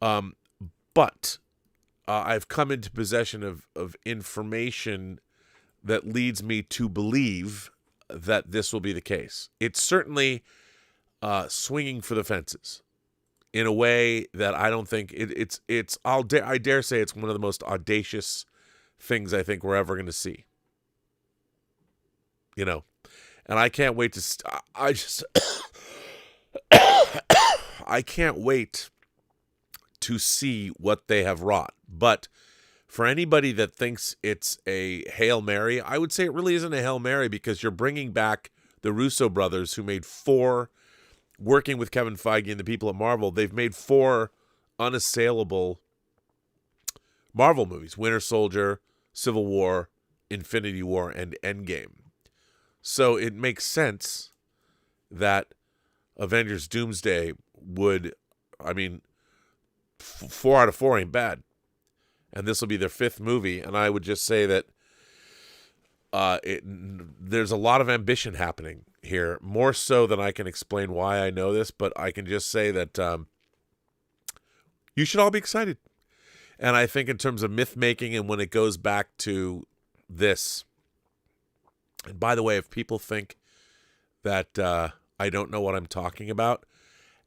But I've come into possession of information that leads me to believe that this will be the case. It's certainly swinging for the fences in a way that I don't think I dare say it's one of the most audacious things I think we're ever going to see. You know, and I can't wait to. I can't wait to see what they have wrought. But for anybody that thinks it's a Hail Mary, I would say it really isn't a Hail Mary, because you're bringing back the Russo brothers, who made 4, working with Kevin Feige and the people at Marvel, they've made 4 unassailable Marvel movies: Winter Soldier, Civil War, Infinity War, and Endgame. So it makes sense that Avengers Doomsday would, 4 out of 4 ain't bad. And this will be their 5th movie. And I would just say that there's a lot of ambition happening here, more so than I can explain why I know this, but I can just say that you should all be excited. And I think in terms of myth making, and when it goes back to this, and by the way, if people think that I don't know what I'm talking about,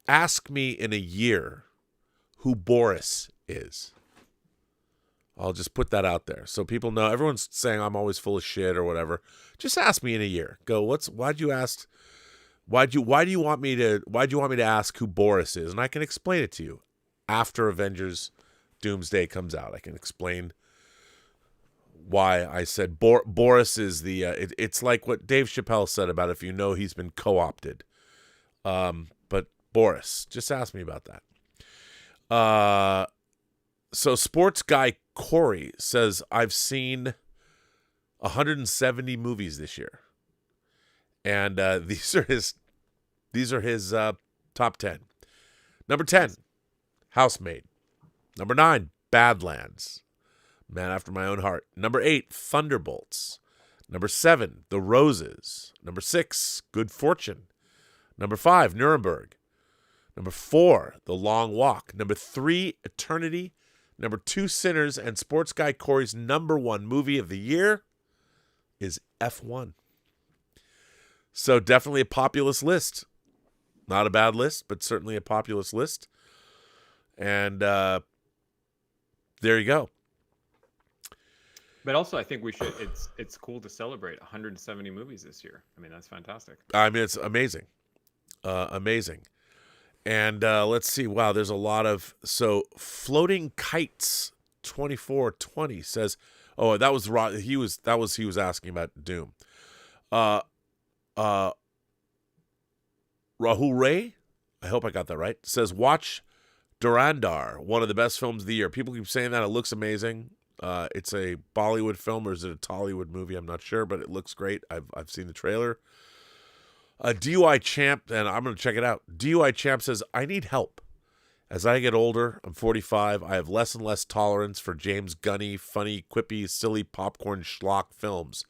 ask me in a year who Boris is. I'll just put that out there so people know. Everyone's saying I'm always full of shit or whatever. Just ask me in a year. Go, why do you want me to ask who Boris is? And I can explain it to you after Avengers Doomsday comes out. I can explain why I said Boris is the it's like what Dave Chappelle said about if you know he's been co-opted. But Boris, just ask me about that. So sports guy Corey says, I've seen 170 movies this year. And these are his top 10. Number 10, Housemaid. Number 9, Badlands. Man after my own heart. Number 8, Thunderbolts. Number 7, The Roses. Number 6, Good Fortune. Number 5, Nuremberg. Number 4, The Long Walk. Number 3, Eternity. Number 2, Sinners. And sports guy Corey's number 1 movie of the year is F1. So definitely a populous list. Not a bad list, but certainly a populous list. And there you go. But also, I think we should. It's cool to celebrate 170 movies this year. I mean, that's fantastic. I mean, it's amazing, amazing. And let's see. Wow, there's a lot of Floating Kites 2420 says, oh, that was he was asking about Doom. Rahul Ray, I hope I got that right, says, watch Durandar, one of the best films of the year. People keep saying that. It looks amazing. It's a Bollywood film, or is it a Tollywood movie? I'm not sure, but it looks great. I've seen the trailer. DUI Champ, and I'm going to check it out. DUI Champ says, I need help. As I get older, I'm 45, I have less and less tolerance for James Gunny, funny, quippy, silly popcorn schlock films.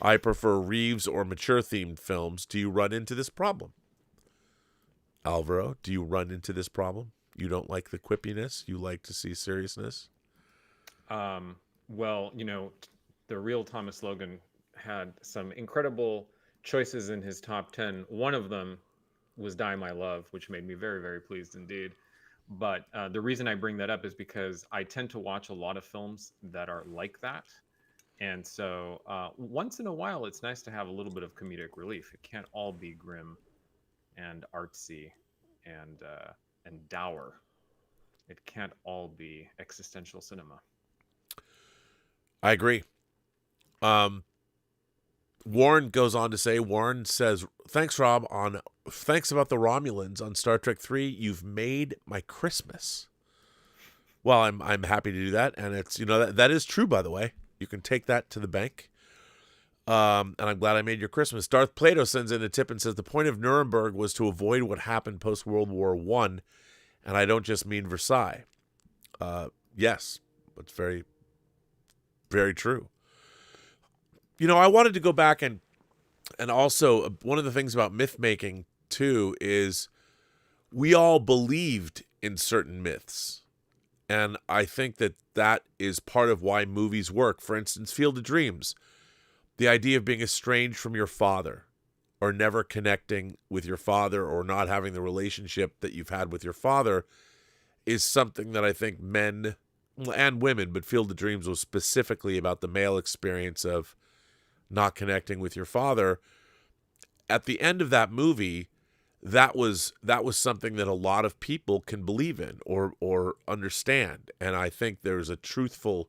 I prefer Reeves or mature-themed films. Do you run into this problem? Alvaro, do you run into this problem? You don't like the quippiness? You like to see seriousness? Well, the real Thomas Logan had some incredible choices in his top 10. One of them was Die My Love, which made me very, very pleased indeed. But the reason I bring that up is because I tend to watch a lot of films that are like that. And so once in a while, it's nice to have a little bit of comedic relief. It can't all be grim and artsy and dour. It can't all be existential cinema. I agree. Warren goes on to say, Warren says, thanks, Rob, thanks about the Romulans on Star Trek 3. You've made my Christmas. Well, I'm happy to do that. And it's, that is true, by the way. You can take that to the bank. And I'm glad I made your Christmas. Darth Plato sends in a tip and says, the point of Nuremberg was to avoid what happened post-World War I. And I don't just mean Versailles. Yes, it's very, very true. I wanted to go back and also one of the things about myth making too is we all believed in certain myths. And I think that is part of why movies work. For instance, Field of Dreams, the idea of being estranged from your father or never connecting with your father or not having the relationship that you've had with your father is something that I think men and women, but Field of Dreams was specifically about the male experience of not connecting with your father. At the end of that movie, that was something that a lot of people can believe in or understand. And I think there's a truthful,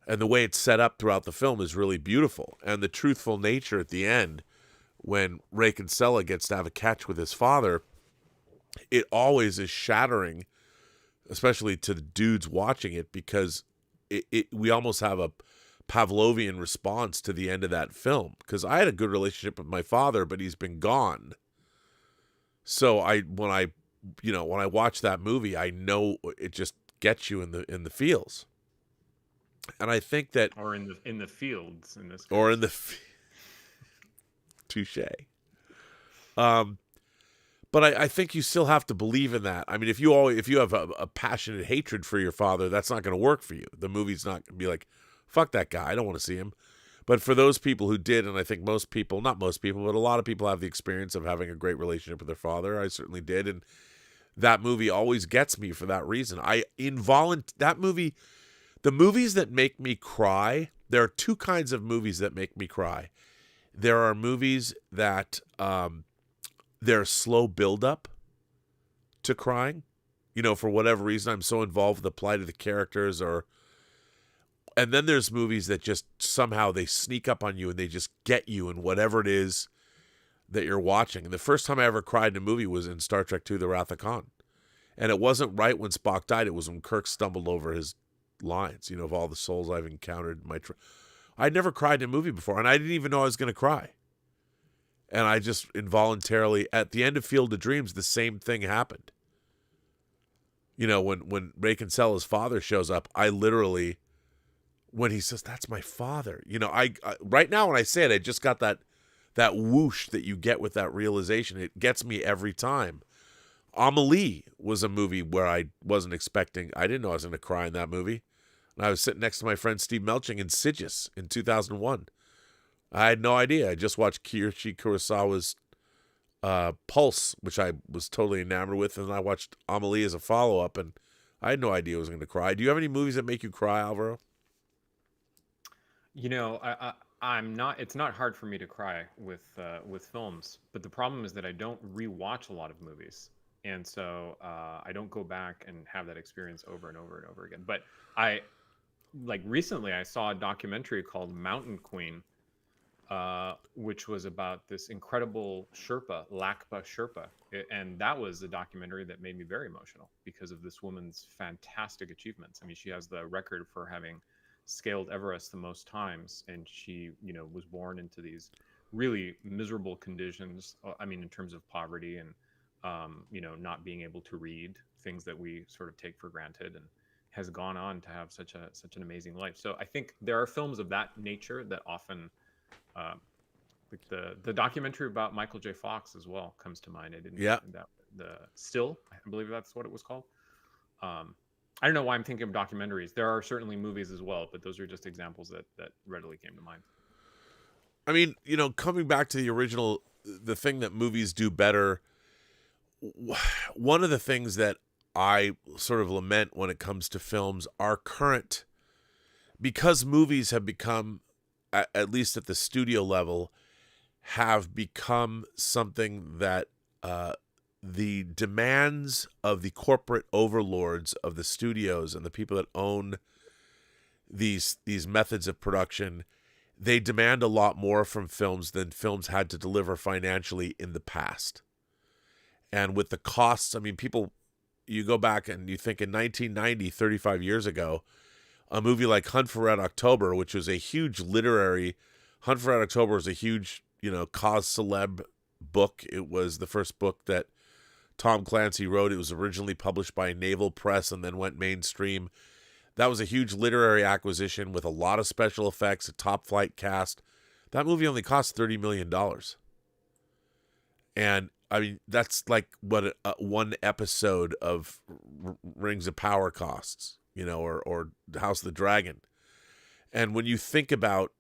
and the way it's set up throughout the film is really beautiful. And the truthful nature at the end, when Ray Kinsella gets to have a catch with his father, it always is shattering, especially to the dudes watching it, because we almost have a Pavlovian response to the end of that film. Because I had a good relationship with my father, but he's been gone. So when I watch that movie, I know it just gets you in the feels. And I think that, or in the fields in this case. Or in the touche. But I think you still have to believe in that. I mean, if you have a passionate hatred for your father, that's not going to work for you. The movie's not going to be like, fuck that guy, I don't want to see him. But for those people who did, and I think most people, not most people, but a lot of people have the experience of having a great relationship with their father. I certainly did, and that movie always gets me for that reason. That movie, the movies that make me cry, there are two kinds of movies that make me cry. There are movies that there's slow build-up to crying. For whatever reason, I'm so involved with the plight of the characters, and then there's movies that just somehow they sneak up on you and they just get you in whatever it is that you're watching. And the first time I ever cried in a movie was in Star Trek II, The Wrath of Khan. And it wasn't right when Spock died. It was when Kirk stumbled over his lines, of all the souls I've encountered in my I'd never cried in a movie before, and I didn't even know I was going to cry. And I just involuntarily, at the end of Field of Dreams, the same thing happened. When Ray Kinsella's father shows up, I literally when he says, "That's my father." You know, I right now when I say it, I just got that whoosh that you get with that realization. It gets me every time. Amelie was a movie where I wasn't expecting. I didn't know I was going to cry in that movie. And I was sitting next to my friend Steve Melching in Sidious in 2001. I had no idea. I just watched Kiyoshi Kurosawa's Pulse, which I was totally enamored with, and I watched Amelie as a follow-up, and I had no idea I was going to cry. Do you have any movies that make you cry, Alvaro? You know, I'm not. It's not hard for me to cry with films, but the problem is that I don't rewatch a lot of movies, and so I don't go back and have that experience over and over and over again. But recently I saw a documentary called Mountain Queen, which was about this incredible Sherpa, Lakpa Sherpa. And that was a documentary that made me very emotional because of this woman's fantastic achievements. I mean, she has the record for having scaled Everest the most times. And she, was born into these really miserable conditions. I mean, in terms of poverty and, not being able to read, things that we sort of take for granted, and has gone on to have such an amazing life. So I think there are films of that nature that often, like the documentary about Michael J. Fox as well comes to mind. I didn't. Yeah. The Still, I believe that's what it was called. I don't know why I'm thinking of documentaries. There are certainly movies as well, but those are just examples that readily came to mind. I mean, coming back to the original, the thing that movies do better, one of the things that I sort of lament when it comes to films are because movies have become, at least at the studio level, have become something that the demands of the corporate overlords of the studios and the people that own these methods of production, they demand a lot more from films than films had to deliver financially in the past. And with the costs, I mean, you go back and you think in 1990, 35 years ago, a movie like Hunt for Red October, which was a huge Hunt for Red October was a huge, cause celeb book. It was the first book that Tom Clancy wrote. It was originally published by Naval Press and then went mainstream. That was a huge literary acquisition with a lot of special effects, a top flight cast. That movie only cost $30 million. And I mean, that's like what one episode of Rings of Power costs, or House of the Dragon. And when you think about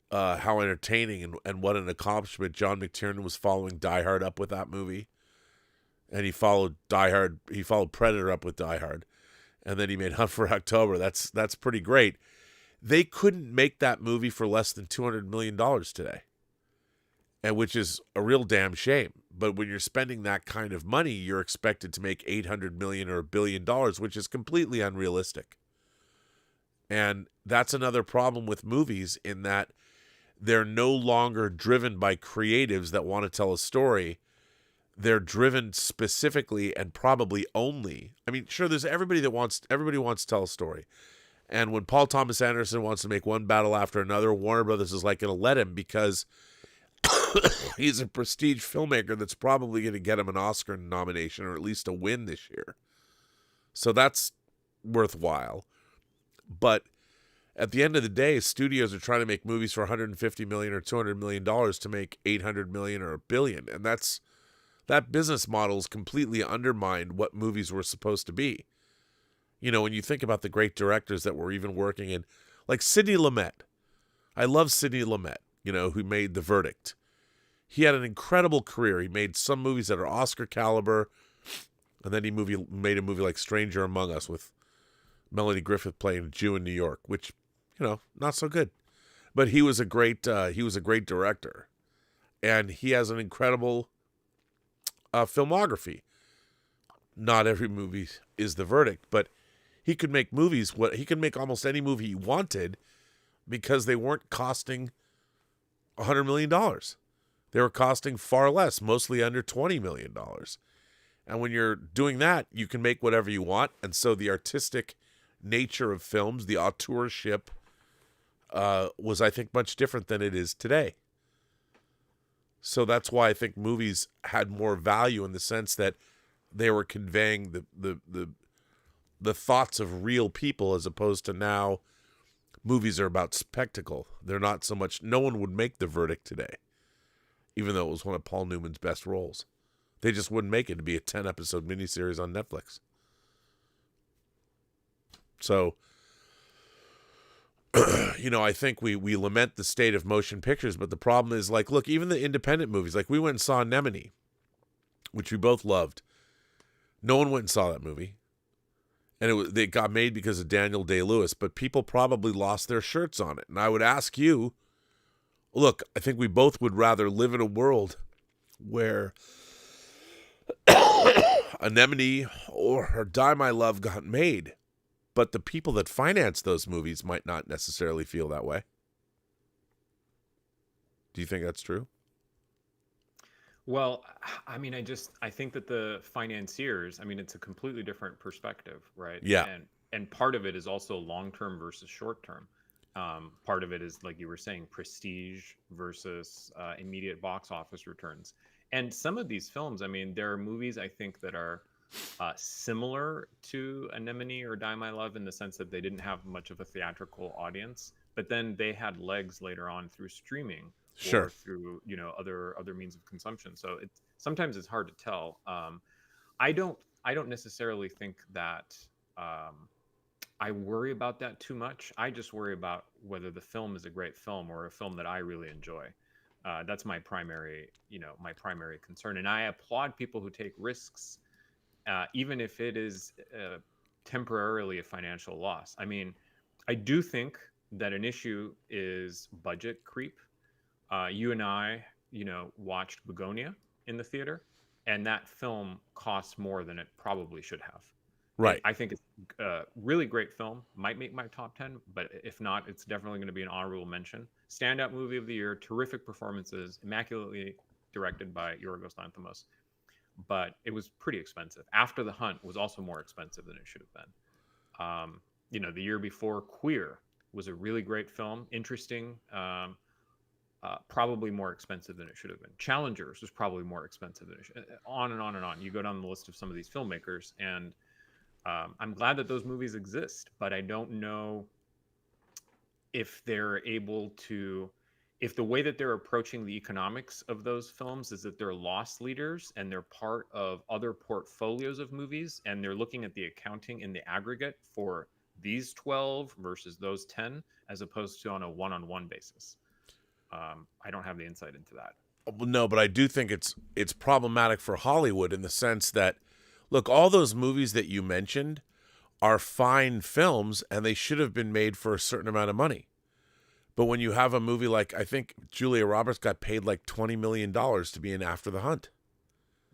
how entertaining and what an accomplishment John McTiernan was following Die Hard up with that movie, and he followed Predator up with Die Hard, and then he made Hunt for October. That's pretty great. They couldn't make that movie for less than $200 million today, and which is a real damn shame. But when you're spending that kind of money, you're expected to make $800 million or $1 billion, which is completely unrealistic. And that's another problem with movies, in that they're no longer driven by creatives that want to tell a story. They're driven specifically and probably only. I mean, sure, there's everybody wants to tell a story. And when Paul Thomas Anderson wants to make one battle after another, Warner Brothers is like going to let him, because he's a prestige filmmaker that's probably going to get him an Oscar nomination or at least a win this year. So that's worthwhile. But at the end of the day, studios are trying to make movies for $150 million or $200 million to make $800 million or $1 billion. And that business model is completely undermined what movies were supposed to be. When you think about the great directors that were even working in, like Sidney Lumet. I love Sidney Lumet, who made The Verdict. He had an incredible career. He made some movies that are Oscar caliber, and then he made a movie like Stranger Among Us with Melanie Griffith playing a Jew in New York, which, not so good. But he was a great director, and he has an incredible filmography. Not every movie is The Verdict, but he could make movies. He could make almost any movie he wanted, because they weren't costing $100 million. They were costing far less, mostly under $20 million. And when you're doing that, you can make whatever you want. And so the artistic nature of films, the auteurship, was, I think, much different than it is today. So that's why I think movies had more value, in the sense that they were conveying the thoughts of real people, as opposed to now movies are about spectacle. They're not so much. No one would make The Verdict today, even though it was one of Paul Newman's best roles. They just wouldn't make it to be a 10-episode miniseries on Netflix. So, I think we lament the state of motion pictures, but the problem is, like, look, even the independent movies, like we went and saw Anemone, which we both loved. No one went and saw that movie. And it got made because of Daniel Day-Lewis, but people probably lost their shirts on it. And I would ask you, look, I think we both would rather live in a world where Anemone or Die My Love got made, but the people that finance those movies might not necessarily feel that way. Do you think that's true? Well, I mean, I think that the financiers, I mean, it's a completely different perspective, right? Yeah. And part of it is also long-term versus short-term. Part of it is, like you were saying, prestige versus immediate box office returns. And some of these films, I mean, there are movies I think that are similar to Anemone or Die My Love in the sense that they didn't have much of a theatrical audience, but then they had legs later on through streaming. Sure. Or through other means of consumption. So sometimes it's hard to tell. I don't necessarily think that I worry about that too much. I just worry about whether the film is a great film or a film that I really enjoy. That's my primary concern. And I applaud people who take risks, even if it is temporarily a financial loss. I mean, I do think that an issue is budget creep. You and I, watched Begonia in the theater, and that film costs more than it probably should have. Right. I think it's a really great film. Might make my top 10, but if not, it's definitely going to be an honorable mention. Standout movie of the year, terrific performances, immaculately directed by Yorgos Lanthimos. But it was pretty expensive. After the Hunt was also more expensive than it should have been. The year before, Queer was a really great film, interesting. Probably more expensive than it should have been. Challengers was probably more expensive than it should. On and on and on. You go down the list of some of these filmmakers, and I'm glad that those movies exist, but I don't know if they're able to, if the way that they're approaching the economics of those films is that they're loss leaders and they're part of other portfolios of movies, and they're looking at the accounting in the aggregate for these 12 versus those 10, as opposed to on a one-on-one basis. I don't have the insight into that. No, but I do think it's problematic for Hollywood in the sense that, look, all those movies that you mentioned are fine films and they should have been made for a certain amount of money. But when you have a movie like, I think Julia Roberts got paid like $20 million to be in After the Hunt.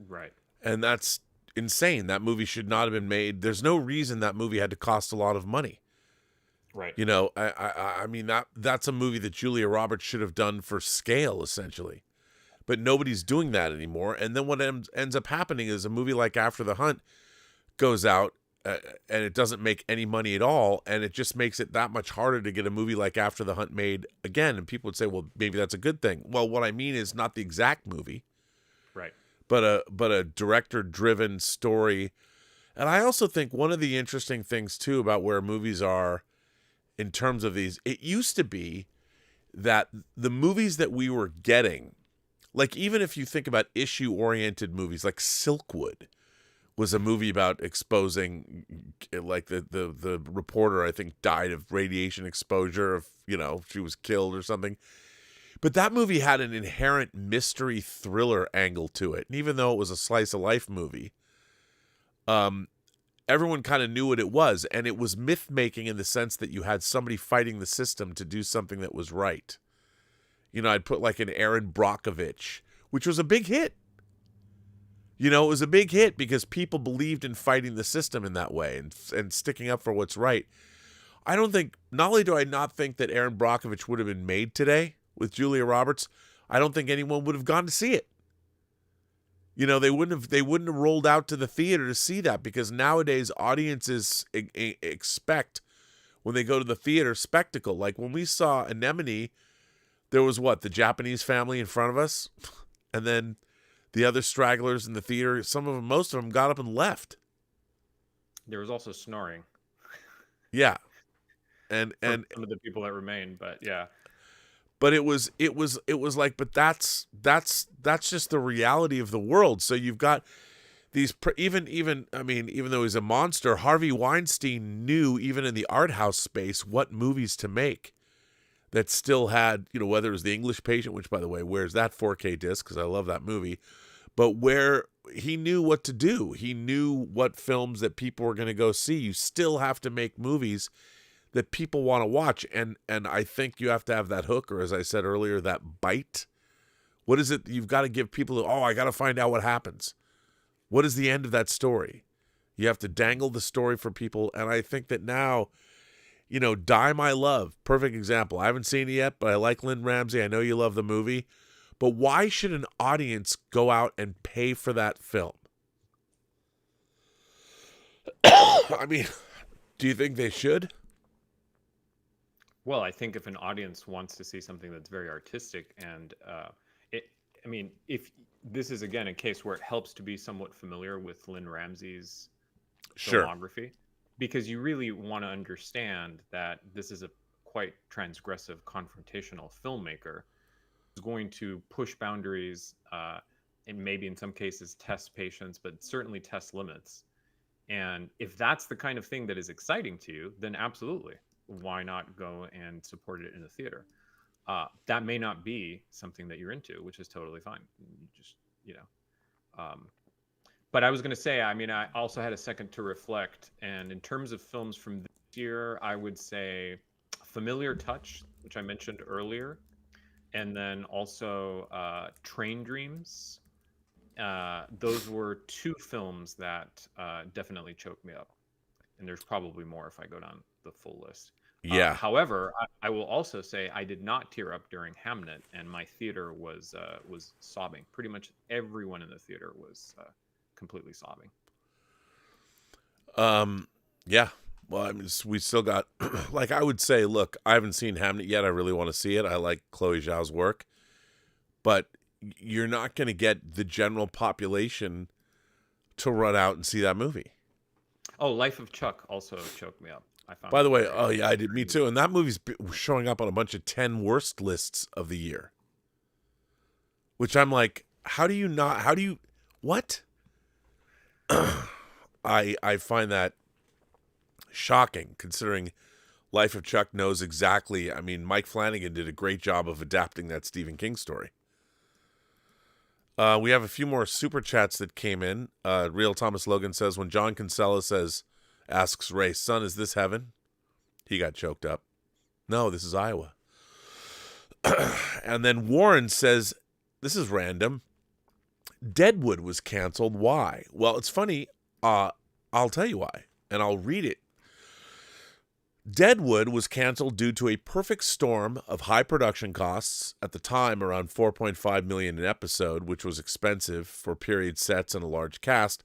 Right. And that's insane. That movie should not have been made. There's no reason that movie had to cost a lot of money. Right. I mean, that's a movie that Julia Roberts should have done for scale, essentially. But nobody's doing that anymore. And then what ends up happening is a movie like After the Hunt goes out and it doesn't make any money at all. And it just makes it that much harder to get a movie like After the Hunt made again. And people would say, well, maybe that's a good thing. Well, what I mean is not the exact movie. Right. But a director-driven story. And I also think one of the interesting things, too, about where movies are in terms of these, it used to be that the movies that we were getting, like even if you think about issue-oriented movies, like Silkwood was a movie about exposing, like the reporter, I think, died of radiation exposure, if, she was killed or something. But that movie had an inherent mystery thriller angle to it. And even though it was a slice of life movie, everyone kind of knew what it was. And it was myth making in the sense that you had somebody fighting the system to do something that was right. I'd put like an Aaron Brockovich, which was a big hit. It was a big hit because people believed in fighting the system in that way and sticking up for what's right. I don't think, not only do I not think that Aaron Brockovich would have been made today with Julia Roberts, I don't think anyone would have gone to see it. They wouldn't have rolled out to the theater to see that, because nowadays audiences expect, when they go to the theater, spectacle. Like when we saw Anemone, there was the Japanese family in front of us, and then the other stragglers in the theater, most of them got up and left. There was also snoring. Yeah. and some of the people that remain, but yeah. but it was like, but that's just the reality of the world. So you've got these even I mean, even though he's a monster, Harvey Weinstein knew, even in the art house space, what movies to make that still had, you know, whether it was The English Patient, which, by the way, where's that 4K disc, because I love that movie, but where he knew what to do. He knew what films that people were going to go see. You still have to make movies that people want to watch, and I think you have to have that hook, or as I said earlier, that bite. What is it? You've got to give people, oh, I got to find out what happens. What is the end of that story? You have to dangle the story for people, and I think that now, you know, Die My Love, perfect example. I haven't seen it yet, but I like Lynn Ramsey. I know you love the movie. But why should an audience go out and pay for that film? I mean, do you think they should? Well, I think if an audience wants to see something that's very artistic and I mean, if this is again a case where it helps to be somewhat familiar with Lynn Ramsey's filmography, because you really want to understand that this is a quite transgressive, confrontational filmmaker who's going to push boundaries and maybe in some cases test patience, but certainly test limits. And if that's the kind of thing that is exciting to you, then absolutely, why not go and support it in the theater? That may not be something that you're into, which is totally fine. You just, you know. But I was going to say, I mean, I also had a second to reflect. And in terms of films from this year, I would say Familiar Touch, which I mentioned earlier. And then also Train Dreams. Those were two films that definitely choked me up. And there's probably more if I go down the full list. Yeah. However, I will also say I did not tear up during Hamnet, and my theater was sobbing. Pretty much everyone in the theater was completely sobbing. Yeah. Well, I mean, we still got, like, I would say, look, I haven't seen Hamnet yet. I really want to see it. I like Chloe Zhao's work, but you're not going to get the general population to run out and see that movie. Oh, Life of Chuck also choked me up. I found. By the way, oh yeah, I did. Me too. And that movie's showing up on a bunch of 10 worst lists of the year. Which I'm like, how do you, what? I find that shocking, considering Life of Chuck knows exactly. I mean, Mike Flanagan did a great job of adapting that Stephen King story. We have a few more super chats that came in. Real Thomas Logan says, when John Kinsella asks Ray, son, is this heaven? He got choked up. No, this is Iowa. And then Warren says, this is random. Deadwood was canceled. Why? Well, it's funny. I'll tell you why, and I'll read it. Deadwood was canceled due to a perfect storm of high production costs, at the time around $4.5 million an episode, which was expensive for period sets and a large cast,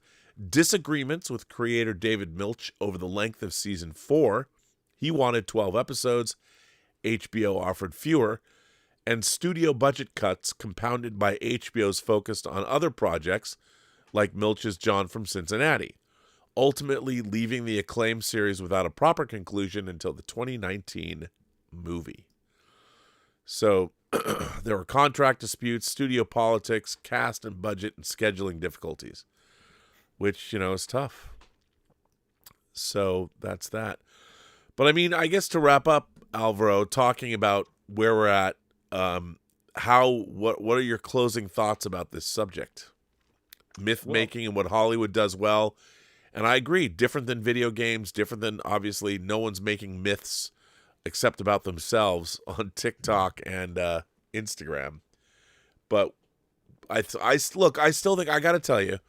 disagreements with creator David Milch over the length of season 4. He wanted 12 episodes. HBO offered fewer, and studio budget cuts compounded by HBO's focus on other projects like Milch's John from Cincinnati, ultimately leaving the acclaimed series without a proper conclusion until the 2019 movie. So there were contract disputes, studio politics, cast and budget, and scheduling difficulties, which, you know, is tough. So that's that. But I mean, I guess to wrap up, Alvaro, talking about where we're at, what are your closing thoughts about this subject? Myth making and what Hollywood does well. And I agree, different than video games, different than, obviously, no one's making myths except about themselves on TikTok and Instagram. But I still think, I got to tell you,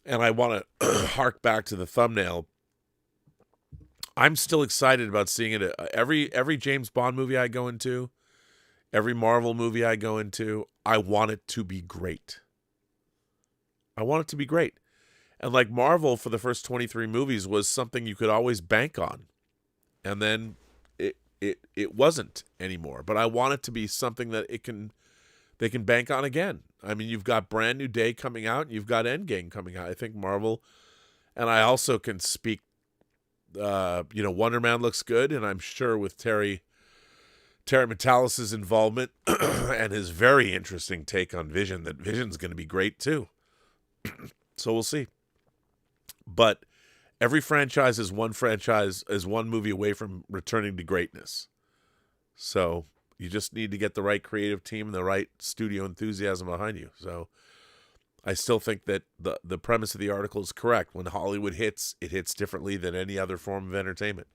and I want to hark back to the thumbnail, I'm still excited about seeing it. Every James Bond movie I go into, every Marvel movie I go into, I want it to be great. I want it to be great. And like Marvel for the first 23 movies was something you could always bank on. And then it wasn't anymore. But I want it to be something that they can bank on again. I mean, you've got Brand New Day coming out, and you've got Endgame coming out. I think Marvel, and I also can speak Wonder Man looks good, and I'm sure with Terry Metalis' involvement and his very interesting take on Vision, that Vision's going to be great too. So we'll see. But every franchise is one movie away from returning to greatness. So you just need to get the right creative team and the right studio enthusiasm behind you. So I still think that the premise of the article is correct. When Hollywood hits, it hits differently than any other form of entertainment.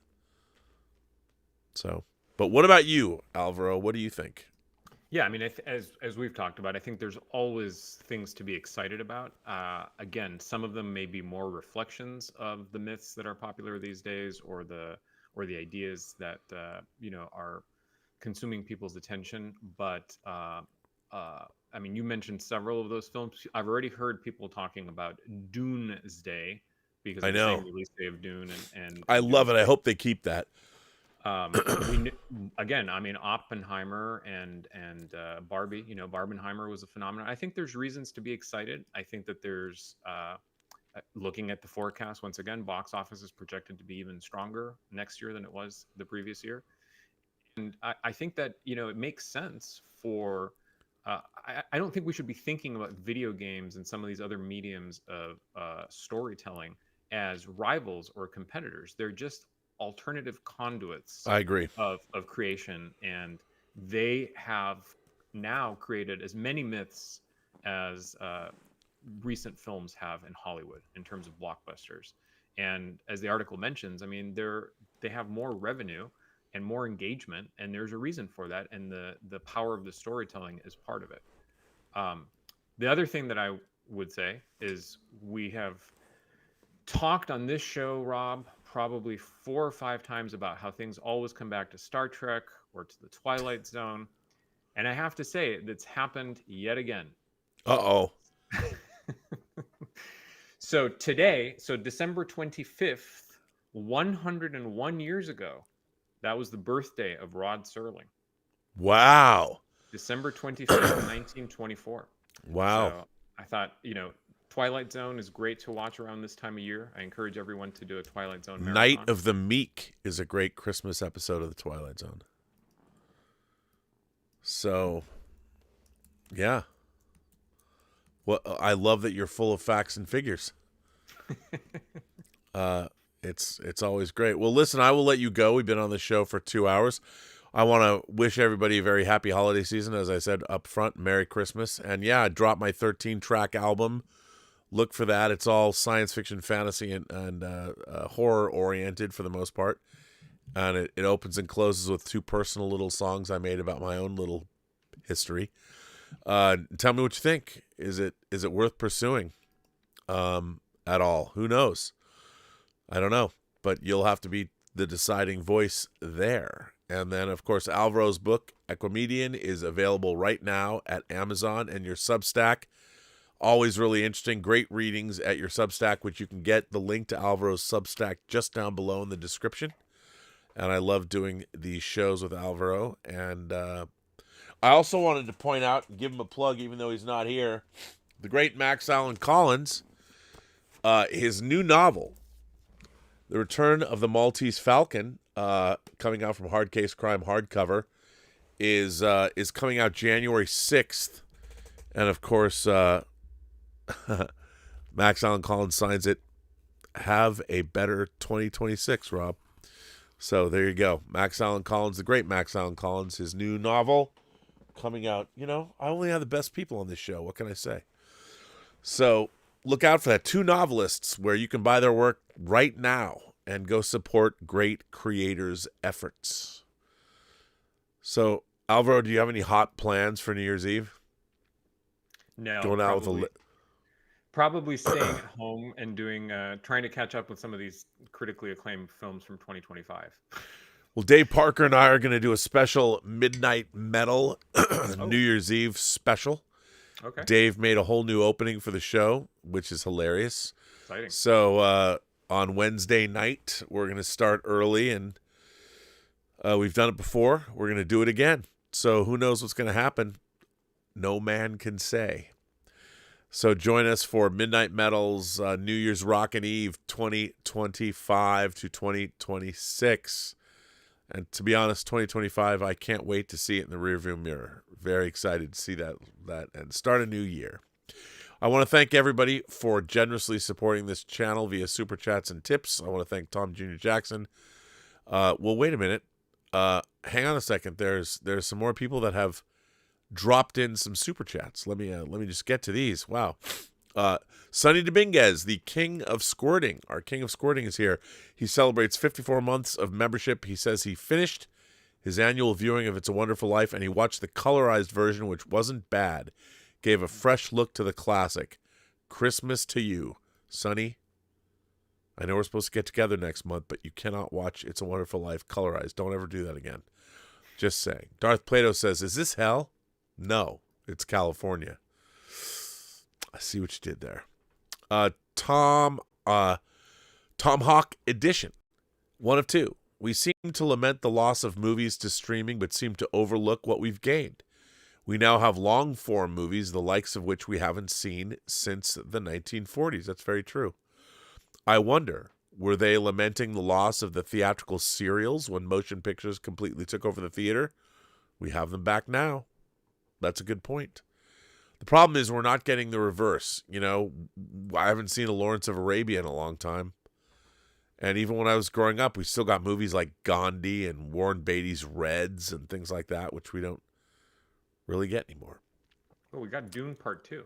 So, but what about you, Alvaro? What do you think? Yeah, I mean, as we've talked about, I think there's always things to be excited about. Again, some of them may be more reflections of the myths that are popular these days, or the ideas that are consuming people's attention. But I mean, you mentioned several of those films. I've already heard people talking about Doomsday because of the same release day of Dune, and I love it. I hope they keep that. Again, I mean, Oppenheimer and Barbie. Barbenheimer was a phenomenon. I think there's reasons to be excited. I think that there's looking at the forecast once again, box office is projected to be even stronger next year than it was the previous year, and I think that it makes sense for. I don't think we should be thinking about video games and some of these other mediums of storytelling as rivals or competitors. They're just alternative conduits. I agree. Of creation, and they have now created as many myths as recent films have in Hollywood in terms of blockbusters. And as the article mentions, I mean, they have more revenue and more engagement, and there's a reason for that, and the power of the storytelling is part of it. The other thing that I would say is we have talked on this show, Rob, probably 4 or 5 times about how things always come back to Star Trek or to the Twilight Zone. And I have to say, that's happened yet again. Uh-oh. So today, December 25th, 101 years ago, that was the birthday of Rod Serling. Wow. December 25th, 1924. Wow. So I thought, Twilight Zone is great to watch around this time of year. I encourage everyone to do a Twilight Zone marathon. Night of the Meek is a great Christmas episode of the Twilight Zone. So, yeah. Well, I love that you're full of facts and figures. It's always great. Well, listen, I will let you go. We've been on the show for 2 hours. I want to wish everybody a very happy holiday season. As I said up front, Merry Christmas. And yeah, I dropped my 13-track album. Look for that. It's all science fiction, fantasy, and horror oriented for the most part. And it opens and closes with 2 personal little songs I made about my own little history. Tell me what you think. Is it worth pursuing at all? Who knows? I don't know. But you'll have to be the deciding voice there. And then, of course, Alvaro's book, Equimedian, is available right now at Amazon and your Substack. Always really interesting. Great readings at your Substack, which you can get the link to Alvaro's Substack just down below in the description. And I love doing these shows with Alvaro. And I also wanted to point out and give him a plug, even though he's not here, the great Max Allan Collins, his new novel, The Return of the Maltese Falcon, coming out from Hard Case Crime hardcover, is coming out January 6th. And, of course, Max Allan Collins signs it, "Have a better 2026, Rob." So there you go. Max Allan Collins, the great Max Allan Collins, his new novel coming out. I only have the best people on this show. What can I say? So look out for that. 2 novelists where you can buy their work right now and go support great creators' efforts. So, Alvaro, do you have any hot plans for New Year's Eve? No. Going out Probably staying at home and doing trying to catch up with some of these critically acclaimed films from 2025. Well, Dave Parker and I are going to do a special Midnight Metal New Year's Eve special. Okay. Dave made a whole new opening for the show, which is hilarious. Exciting. So on Wednesday night, we're going to start early, and we've done it before. We're going to do it again. So who knows what's going to happen? No man can say. So join us for Midnight Metal's New Year's Rockin' Eve 2025 to 2026. And to be honest, 2025, I can't wait to see it in the rearview mirror. Very excited to see that and start a new year. I want to thank everybody for generously supporting this channel via Super Chats and tips. I want to thank Tom Jr. Jackson. Well, wait a minute. Hang on a second. There's some more people that have dropped in some Super Chats. Let me just get to these. Wow. Sonny Dominguez, the king of squirting. Our king of squirting is here. He celebrates 54 months of membership. He says he finished his annual viewing of It's a Wonderful Life, and he watched the colorized version, which wasn't bad. Gave a fresh look to the classic. Christmas to you, Sonny. I know we're supposed to get together next month, but you cannot watch It's a Wonderful Life colorized. Don't ever do that again. Just saying. Darth Plato says, is this hell? No, it's California. I see what you did there. Tom Hawk Edition. One of two. We seem to lament the loss of movies to streaming, but seem to overlook what we've gained. We now have long-form movies, the likes of which we haven't seen since the 1940s. That's very true. I wonder, were they lamenting the loss of the theatrical serials when motion pictures completely took over the theater? We have them back now. That's a good point. The problem is we're not getting the reverse. You know, I haven't seen a Lawrence of Arabia in a long time. And even when I was growing up, we still got movies like Gandhi and Warren Beatty's Reds and things like that, which we don't really get anymore. Oh, we got Dune Part 2.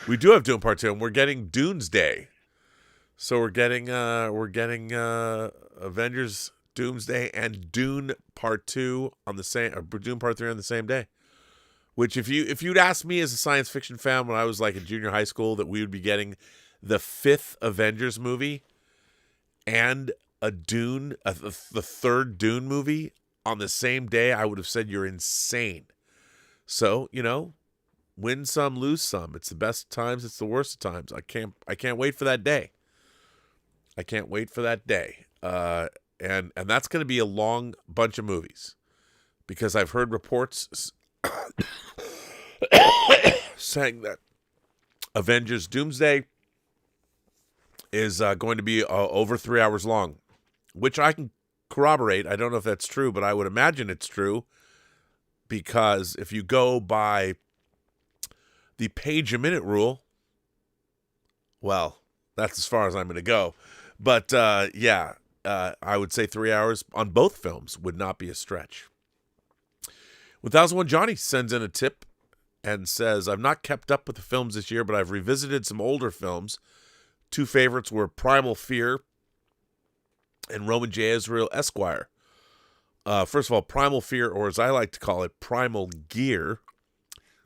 We do have Dune Part 2, and we're getting Dune's Day. So we're getting Avengers Doomsday and Dune Part 2 on the same, or Dune Part 3 on the same day. Which if you'd asked me as a science fiction fan when I was like in junior high school that we would be getting the 5th Avengers movie and the third Dune movie on the same day, I would have said you're insane. So, you know, win some, lose some. It's the best of times, it's the worst of times. I can't wait for that day. I can't wait for that day. And that's going to be a long bunch of movies because I've heard reports saying that Avengers Doomsday is going to be over 3 hours long, which I can corroborate. I don't know if that's true, but I would imagine it's true because if you go by the page-a-minute rule, well, that's as far as I'm going to go. But, I would say 3 hours on both films would not be a stretch. 1001 Johnny sends in a tip and says, I've not kept up with the films this year, but I've revisited some older films. Two favorites were Primal Fear and Roman J. Israel Esquire. First of all, Primal Fear, or as I like to call it, Primal Gear,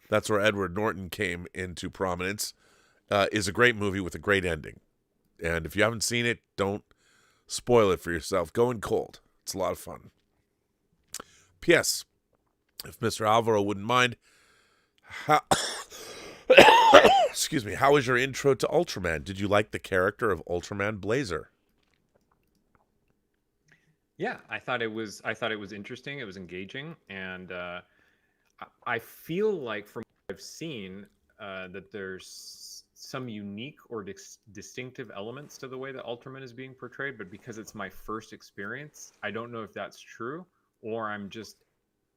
that's where Edward Norton came into prominence, is a great movie with a great ending. And if you haven't seen it, don't spoil it for yourself. Go in cold. It's a lot of fun. P.S. If Mr. Alvaro wouldn't mind, excuse me, how was your intro to Ultraman? Did you like the character of Ultraman Blazer? Yeah, I thought it was interesting. It was engaging, and I feel like from what I've seen that there's some unique or distinctive elements to the way that Ultraman is being portrayed. But because it's my first experience, I don't know if that's true or I'm just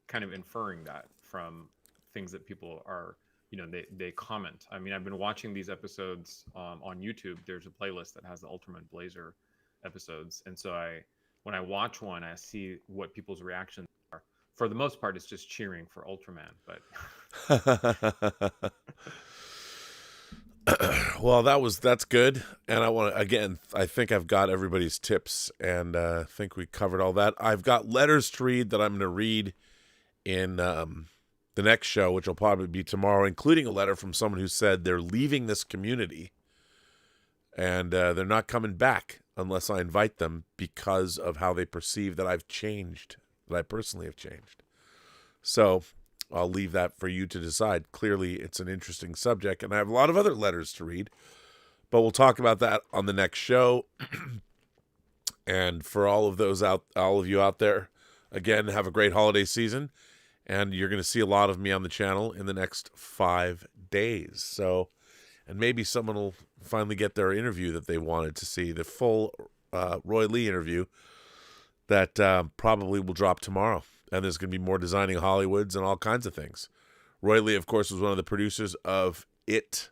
kind of inferring that from things that people are, they comment. I mean, I've been watching these episodes on YouTube. There's a playlist that has the Ultraman Blazer episodes, and so when I watch one, I see what people's reactions are. For the most part, it's just cheering for Ultraman. But well, that's good. And I think I've got everybody's tips, and I think we covered all that. I've got letters to read that I'm going to read in the next show, which will probably be tomorrow, including a letter from someone who said they're leaving this community and they're not coming back unless I invite them because of how they perceive that I've changed, that I personally have changed. So I'll leave that for you to decide. Clearly, it's an interesting subject, and I have a lot of other letters to read, but we'll talk about that on the next show. And for all of you out there, again, have a great holiday season, and you're going to see a lot of me on the channel in the next 5 days. So And maybe someone will finally get their interview that they wanted to see, the full Roy Lee interview that probably will drop tomorrow. And there's going to be more Designing Hollywoods and all kinds of things. Roy Lee, of course, was one of the producers of It,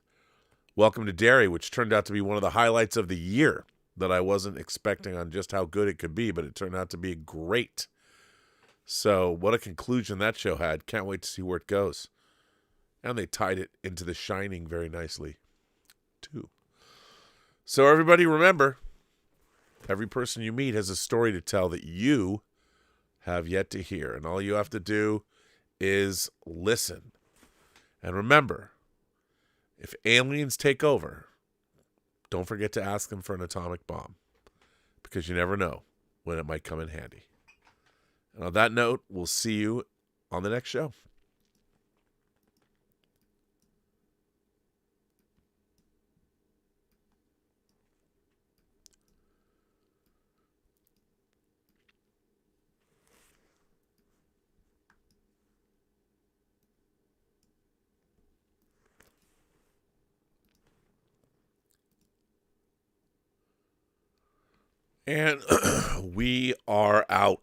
Welcome to Derry, which turned out to be one of the highlights of the year that I wasn't expecting on just how good it could be, but it turned out to be great. So what a conclusion that show had. Can't wait to see where it goes. And they tied it into The Shining very nicely, too. So everybody remember, every person you meet has a story to tell that you have yet to hear. And all you have to do is listen. And remember, if aliens take over, don't forget to ask them for an atomic bomb, because you never know when it might come in handy. And on that note, we'll see you on the next show. And we are out.